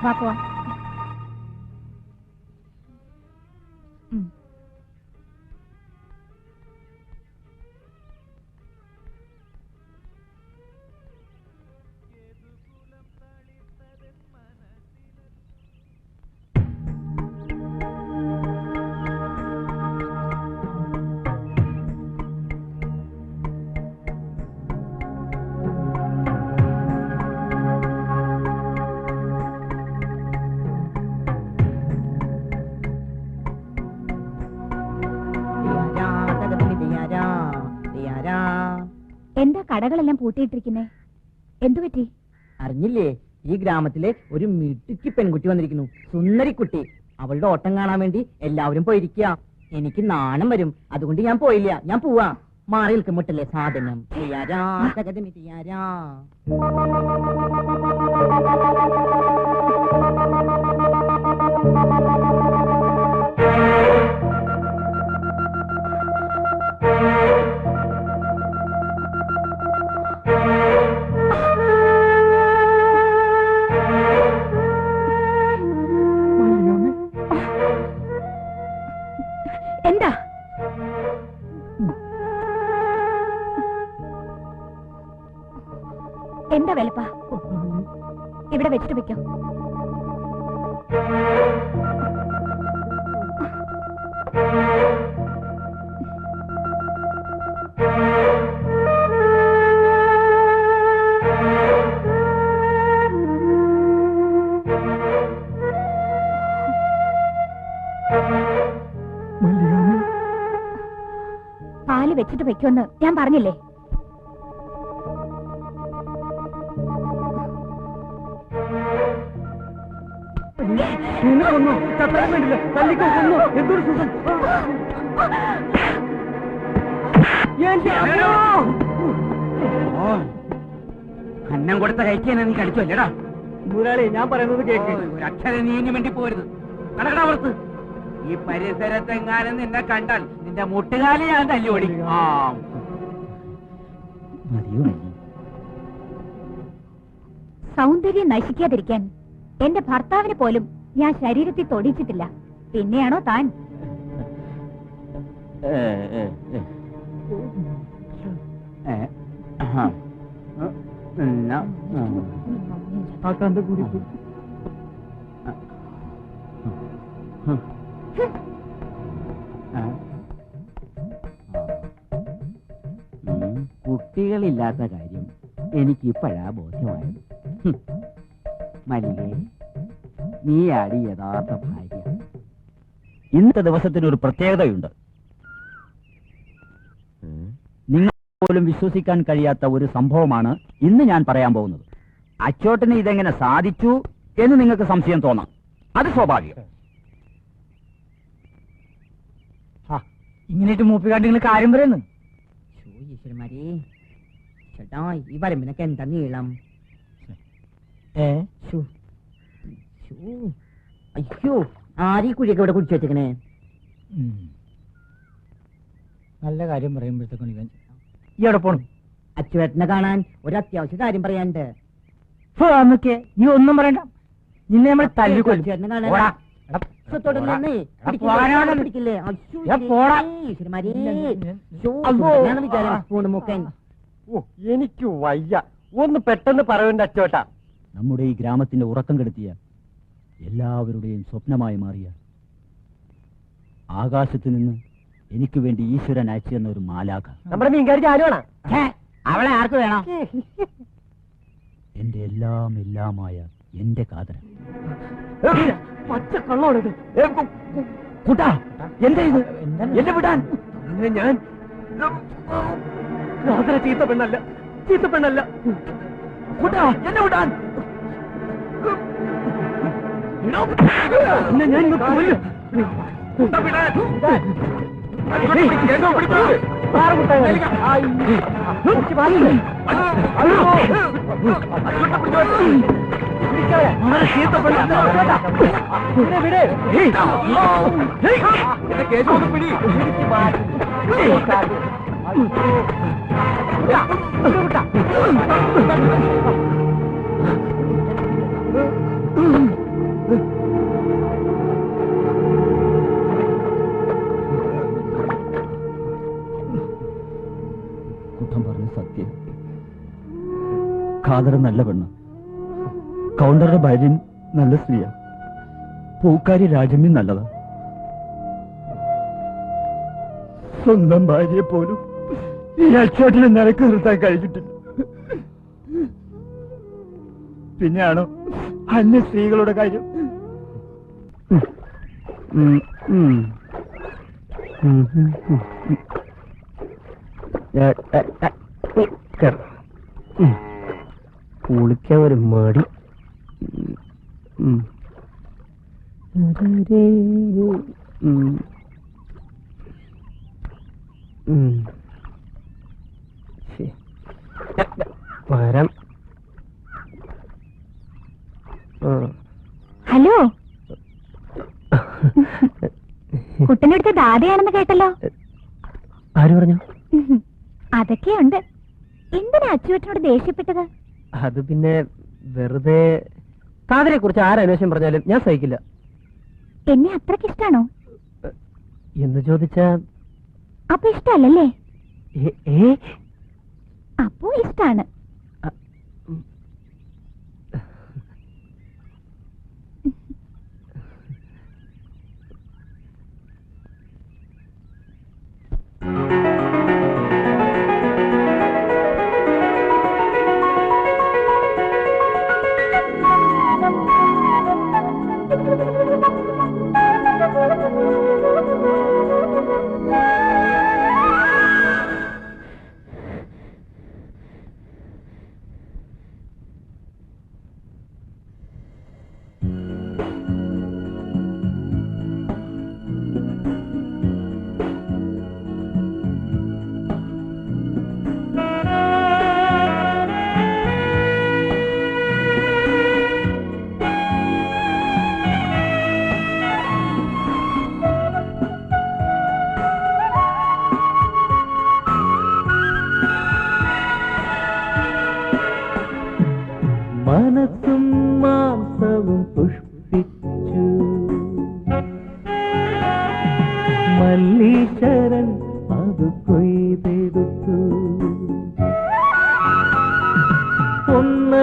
വാ പോവാം. എന്താ കടകളെല്ലാം പൂട്ടിയിട്ടിരിക്കുന്നേ? എന്തു പറ്റി? അറിഞ്ഞില്ലേ, ഈ ഗ്രാമത്തിലെ ഒരു മിടുക്കി പെൺകുട്ടി വന്നിരിക്കുന്നു, സുന്ദരിക്കുട്ടി. അവളുടെ ഓട്ടം കാണാൻ വേണ്ടി എല്ലാവരും പോയിരിക്കുക. എനിക്ക് നാണം വരും, അതുകൊണ്ട് ഞാൻ പോയില്ല. ഞാൻ പോവാ. മാറി നിൽക്കുമ്പോട്ടല്ലേ സാധനം. എന്താ? എന്താ വെളുപ്പ? ഇവിടെ വെച്ചിട്ട് വെക്കോ. വെച്ചിട്ട് വെക്കുമെന്ന് ഞാൻ പറഞ്ഞില്ലേ? അന്നം കൊടുത്ത കഴിക്കാൻ നീ കടിച്ചു അല്ലേടാ? മുതലാളി, ഞാൻ പറയുന്നത് കേക്ക്. അക്ഷരം നീ ഇനി വേണ്ടി പോരുത്. കടക്കട പുറത്ത്. ഈ പരിസരത്തെങ്ങാനും നിന്നെ കണ്ടാൽ നിന്റെ മുട്ടുകാലി ഞാൻ തല്ലി ഓടിക്കും. സൗന്ദര്യം നശിക്കാതിരിക്കാൻ എന്റെ ഭർത്താവിനെ പോലും ഞാൻ ശരീരത്തിൽ തൊടിച്ചിട്ടില്ല. പിന്നെയാണോ താൻ? കുട്ടികളില്ലാത്ത കാര്യം എനിക്കിപ്പോഴാ ബോധ്യമായത്. മല്ലികേ, നീയാടി യഥാർത്ഥ ഭാര്യ. ഇന്നത്തെ ദിവസത്തിനൊരു പ്രത്യേകതയുണ്ട്. നിങ്ങൾ പോലും വിശ്വസിക്കാൻ കഴിയാത്ത ഒരു സംഭവമാണ് ഇന്ന് ഞാൻ പറയാൻ പോകുന്നത്. അച്ചോട്ടന് ഇതെങ്ങനെ സാധിച്ചു എന്ന് നിങ്ങൾക്ക് സംശയം തോന്നാം. അത് സ്വാഭാവികം. ഇങ്ങനെയിട്ട് മൂപ്പിക്കാണ്ട് നിങ്ങൾ കാര്യം പറയുന്നു. ഈശ്വരന്മാരെ, ചേട്ടാ ഈ വരമ്പിനൊക്കെ എന്താ നീളം? അയ്യോ, ആരീ കുഴിയൊക്കെ ഇവിടെ കുടിച്ചു വെച്ചേക്കണേ? നല്ല കാര്യം പറയുമ്പോഴത്തേക്കാണ് ഇവൻ ഈ എവിടെ പോണം? അച്ചുവേട്ടനെ കാണാൻ ഒരു അത്യാവശ്യ കാര്യം പറയാനുണ്ട്. നീ ഒന്നും പറയണ്ട, നിന്നെ നമ്മൾ തല്ലിക്കൊല്ലും. അച്ചുവേട്ടനെ കാണാൻ പോടാ. സ്വത്തോടല്ലേ? പോരാ. പിടിക്കില്ലേ? പോടാ. ഈശ്വരന്മാരെ, മുക്കൻ. എനിക്ക് വയ്യ. ഒന്ന് പെട്ടെന്ന് പറയണ്ട അച്ചോട്ടാ. നമ്മുടെ ഈ ഗ്രാമത്തിന്റെ ഉറക്കം കെടുത്തിയ എല്ലാവരുടെയും സ്വപ്നമായി മാറിയ ആകാശത്ത് നിന്ന് എനിക്ക് വേണ്ടി ഈശ്വരൻ അയച്ചു തന്ന ഒരു മാലാഖ. നമ്മുടെ മീൻകാരി ചാലുവാണ്. അവളെ ആർക്ക് വേണം? എന്റെ എല്ലാം എല്ലാമായ എന്റെ കാതര. പച്ചക്കള്ളോട് കൂട്ടാ, എന്താ ഇത്? എന്നെ വിടാൻ. ഞാൻ ചീത്ത പെണ്ണല്ല, ചീത്ത പെണ്ണല്ല. കൂട്ടാ, എന്നെ വിടാൻ. ഞാൻ കൊല്ലും. കുട്ടം പറഞ്ഞ സത്യം. ഖാദർ നല്ല പെണ്ണ, കൗണ്ടറുടെ ഭാര്യ നല്ല സ്ത്രീയാ, പൂക്കാരി രാജമ്മി നല്ലതാ. സ്വന്തം ഭാര്യയെ പോലും ഈ അച്ചോട്ടിനെ നിലക്ക് നിർത്താൻ കഴിഞ്ഞിട്ടില്ല. പിന്നെയാണോ അന്യ സ്ത്രീകളുടെ കാര്യം? കുളിക്കാൻ ഒരു മടി. മരം. ഹലോ, കുട്ടന്റെ അടുത്ത് ദാതയാണെന്ന് കേട്ടല്ലോ. ആര് പറഞ്ഞു? അതൊക്കെയുണ്ട്. എന്തിനാ അച്ചുവേട്ടനോട് ദേഷ്യപ്പെട്ടത്? അത് പിന്നെ വെറുതെ. കാതരെ കുറിച്ച് ആരന്വേഷണം പറഞ്ഞാലും ഞാൻ സഹിക്കില്ല. എന്നെ അത്രക്ക് ഇഷ്ടാണോ എന്ന് ചോദിച്ചാ അപ്പൊ ഇഷ്ടല്ലേ? ഏ അപ്പോ ഇഷ്ടാണ്.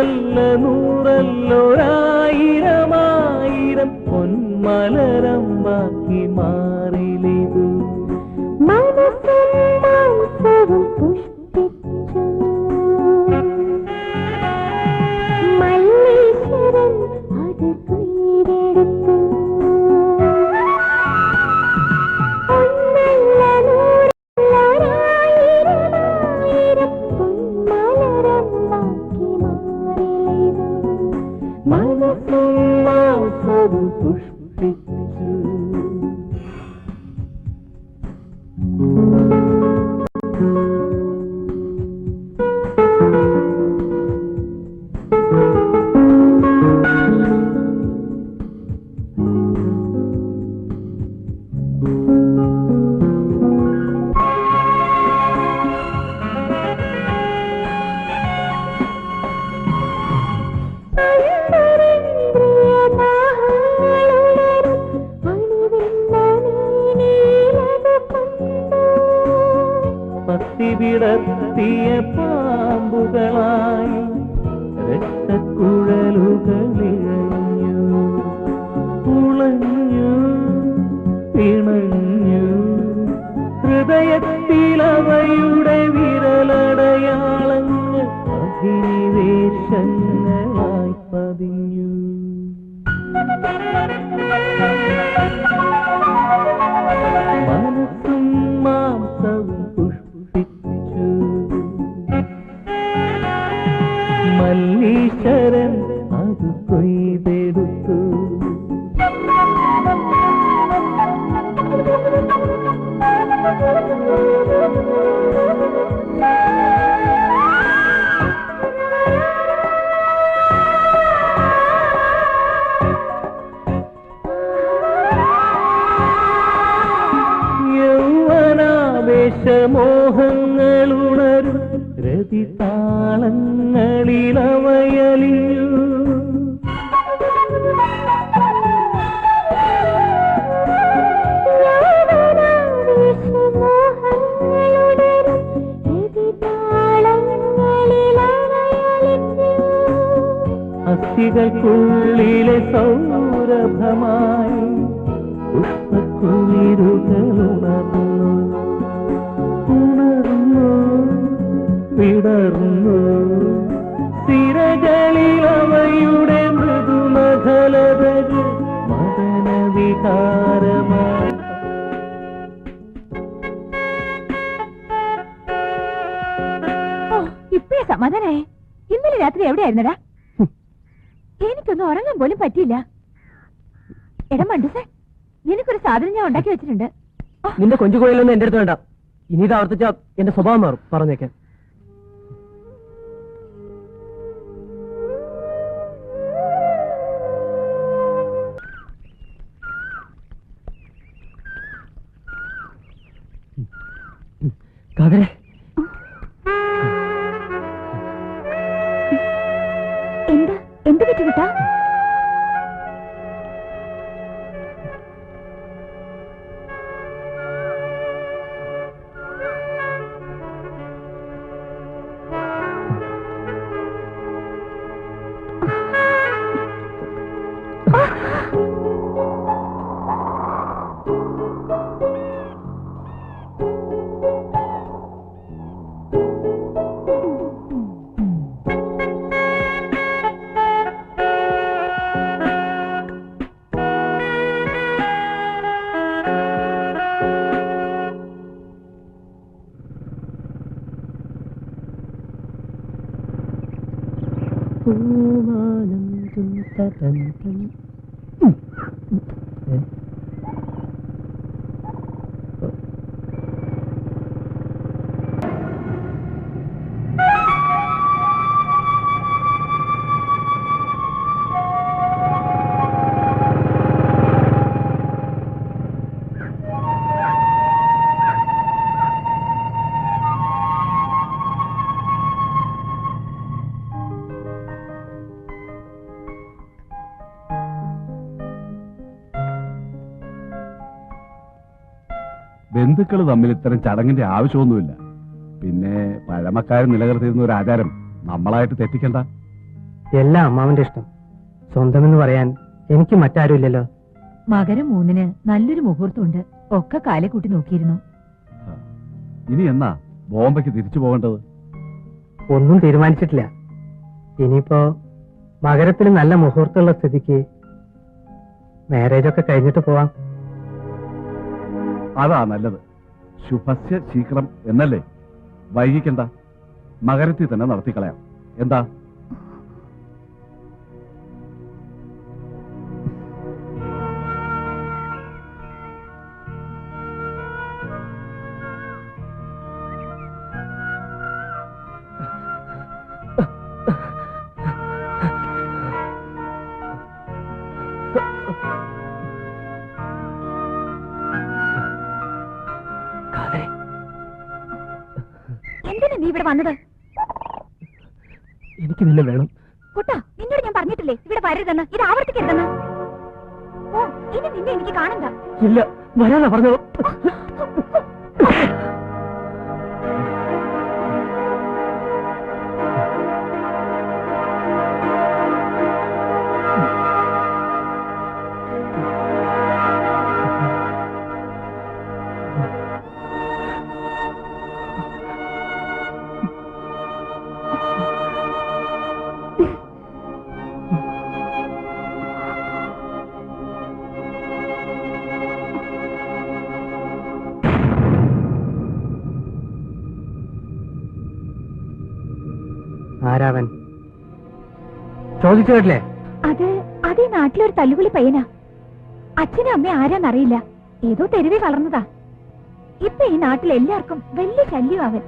ഒന്നല്ല നൂറല്ലൊരായിരമായിരം പൊന്മലരമ്പാക്കി മാറിലിതു മല്ലീശ്വരൻ അത് കൊയ്തെടുത്തു ഒന്നല്ല നൂറല്ലൊരായിരമായിരം പൊന്മലരമ്പാക്കി മാറിലിതു മനസ്സും മാംസവും പുഷ്പിച്ചു പത്തിവിടർത്തിയ പാമ്പുകളായി രക്തക്കുഴലുകളിഴഞ്ഞു ഉളഞ്ഞു പിണഞ്ഞു ഹൃദയത്തിലവയുടെ വിരലടയാളങ്ങൾ അഭിനിവേശങ്ങളായി പതിഞ്ഞു മനസ്സും മാംസവും പുഷ്പിച്ചു മല്ലീശ്വരൻ അത് കൊയ്തെടുത്തു യൗവനാവേശമോഹങ്ങളുണരും രതിതാളങ്ങളിലവയലിഞ്ഞു അസ്ഥികൾക്കുള്ളിലെ സൗരഭമായി പുഷ്പക്കുളിരുകളുണർന്നു ഉണർന്നു വിടർന്നു സിരകളിലവയുടെ മൃദുമഖലതകൾ മദനവികാരമായി ഇപ്പഴേ സമാധാനായേ. ഇന്നലെ രാത്രി എവിടെയായിരുന്നടാ? എനിക്കൊന്നും ഉറങ്ങാൻ പോലും പറ്റിയില്ല. എടാ മണ്ടുസേ, നിനക്കൊരു സാധനം ഞാൻ ഉണ്ടാക്കി വെച്ചിട്ടുണ്ട്. നിന്റെ കൊഞ്ചുകോയിലൊന്നും എന്റെ അടുത്ത് വേണ്ട. ഇനി ഇത് ആവർത്തിച്ച എന്റെ സ്വഭാവം മാറും. പറഞ്ഞേക്കാൻ കാതരെ എന്താ എന്ത് പറ്റുവിട്ടാ? ബന്ധുക്കൾ തമ്മിൽ ഇത്തരം ചടങ്ങിന്റെ ആവശ്യമൊന്നുമില്ല. പിന്നെ പഴമക്കാർ നിലനിർത്തിയിരുന്ന ഒരു ആചാരം നമ്മളായിട്ട് തെറ്റിക്കണ്ട. എല്ലാം അമ്മാവന്റെ ഇഷ്ടം. സ്വന്തമെന്ന് പറയാൻ എനിക്ക് മറ്റാരും ഇല്ലല്ലോ. മകരം 3-ന് നല്ലൊരു മുഹൂർത്തമുണ്ട്. ഒക്കെ കാലെ കൂട്ടി നോക്കിയിരുന്നു. ഇനി എന്നാ ബോംബെക്ക് തിരിച്ചു പോകേണ്ടത്? ഒന്നും തീരുമാനിച്ചിട്ടില്ല. ഇനിയിപ്പോ മകരത്തിൽ നല്ല മുഹൂർത്തമുള്ള സ്ഥിതിക്ക് മാരേജൊക്കെ കഴിഞ്ഞിട്ട് പോവാം. അതാ നല്ലത്. ശുഭസ്യ ശീഘ്രം എന്നല്ലേ? വൈകിക്കണ്ട, മകരത്തിൽ തന്നെ നടത്തിക്കളയാം. എന്താ? എന്തിനാ നീ ഇവിടെ വന്നത്? എനിക്ക് നിന്നെ വേണം. കുട്ടാ, നിന്നോട് ഞാൻ പറഞ്ഞിട്ടില്ലേ ഇവിടെ വരരുതെന്ന്? ഇത് ആവർത്തിക്കരുതെന്ന്. ഓ, ഇനി നിന്നെ എനിക്ക് കാണണ്ട. ഇല്ല, വരാനാ പറഞ്ഞത്. ആരാവൻ? ചോദിച്ചു കേട്ടില്ലേ? അത് ഈ നാട്ടിലൊരു തല്ലുകുളി പയ്യനാ. അച്ഛനും അമ്മയും ആരാന്നറിയില്ല. ഏതോ തെരുവിൽ വളർന്നതാ. ഇപ്പൊ ഈ നാട്ടിൽ എല്ലാവർക്കും വലിയ ശല്യം അവൻ.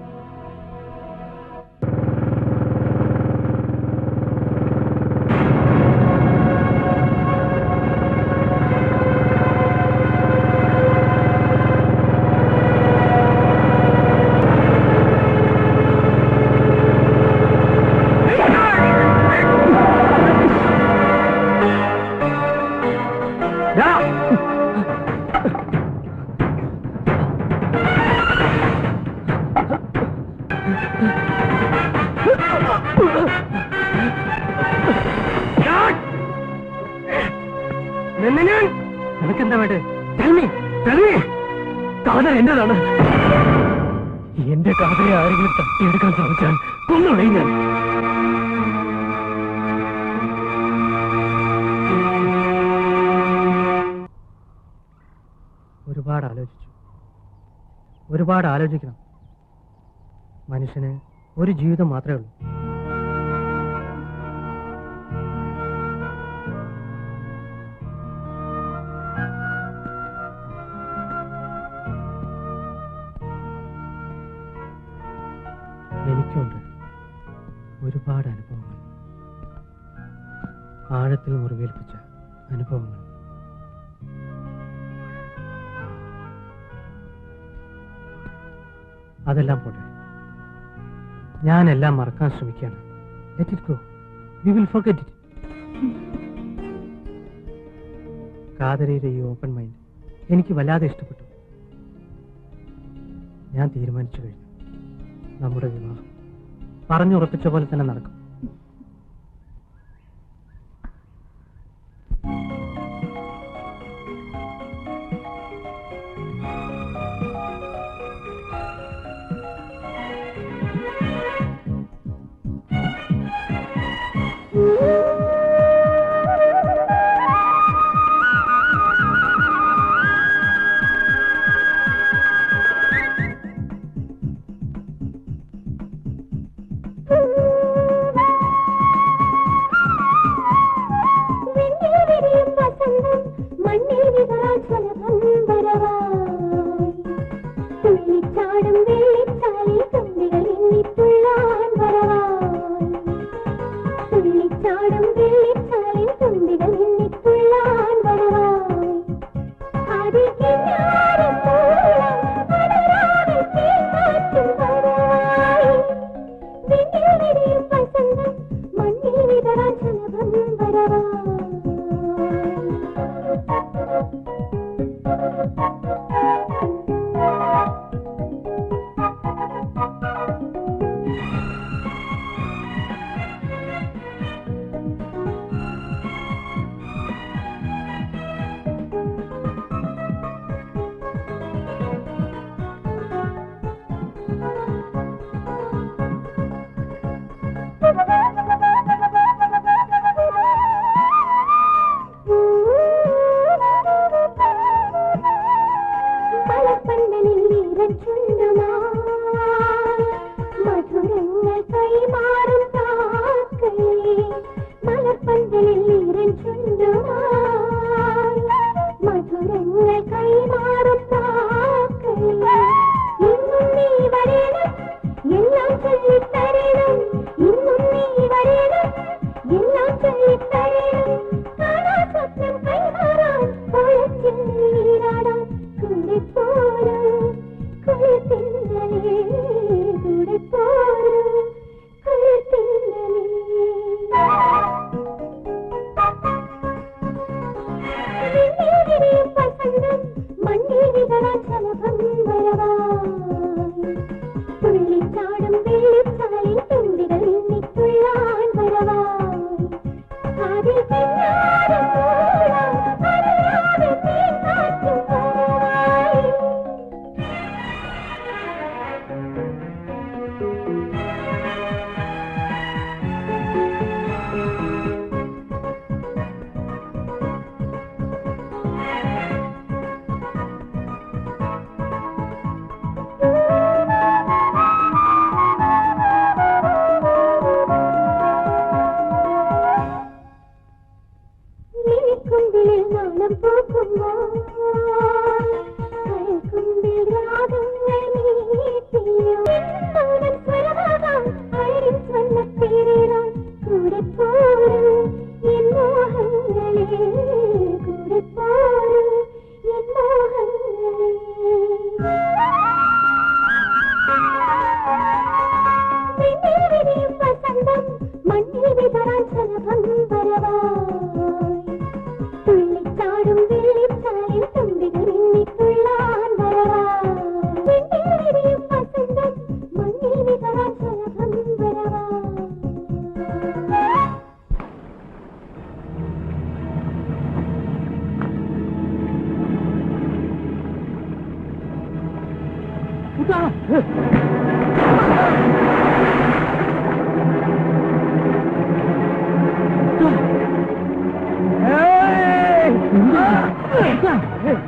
നിനക്കെന്താ വേണ്ടത്? കാതർ എന്റേതാണ്. എന്റെ കാതരെ ആരെങ്കിലും തട്ടിയെടുക്കാൻ ശ്രമിച്ചാൽ കൊന്നുകളയും ഞാൻ. ഒരുപാട് ആലോചിച്ചു. ഒരുപാട് ആലോചിക്കണം. മനുഷ്യന് ഒരു ജീവിതം മാത്രമേ ഉള്ളൂ. എനിക്കുണ്ട് ഒരുപാട് അനുഭവങ്ങൾ, ആഴത്തിൽ മുറിവേൽപ്പിച്ച അനുഭവങ്ങൾ. അതെല്ലാം പോട്ടെ, ഞാനെല്ലാം മറക്കാൻ ശ്രമിക്കുകയാണ്. Let it go. We will forget it. കാതരയുടെ ഈ ഓപ്പൺ മൈൻഡ് എനിക്ക് വല്ലാതെ ഇഷ്ടപ്പെട്ടു. ഞാൻ തീരുമാനിച്ചു കഴിഞ്ഞു. നമ്മുടെ വിവാഹം പറഞ്ഞുറപ്പിച്ച പോലെ തന്നെ നടക്കും. തുള്ളിച്ചാടും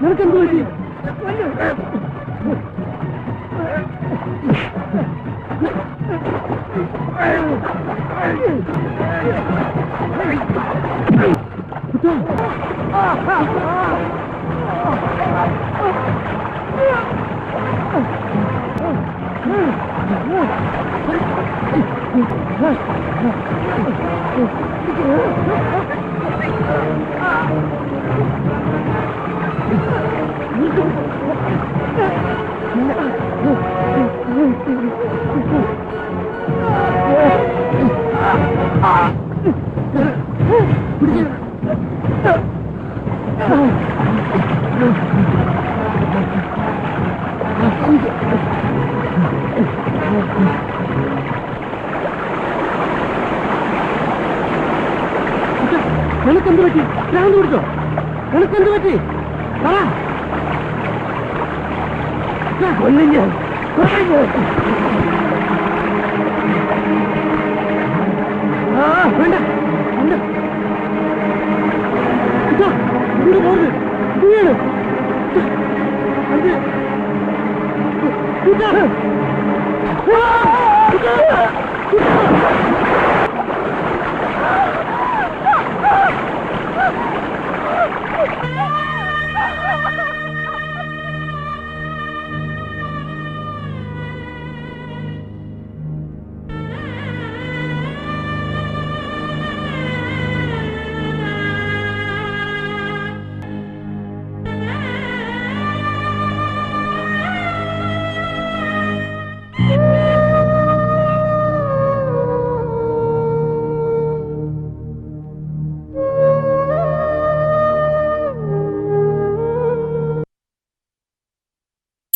നിനക്കെന്ത് പറ്റി? നിനക്കെന്ത് പറ്റി? ഭ്രാന്ത് പിടിച്ചോ? നിനക്കെന്ത് പറ്റി? പറ. കൊല്ലും ഞാൻ.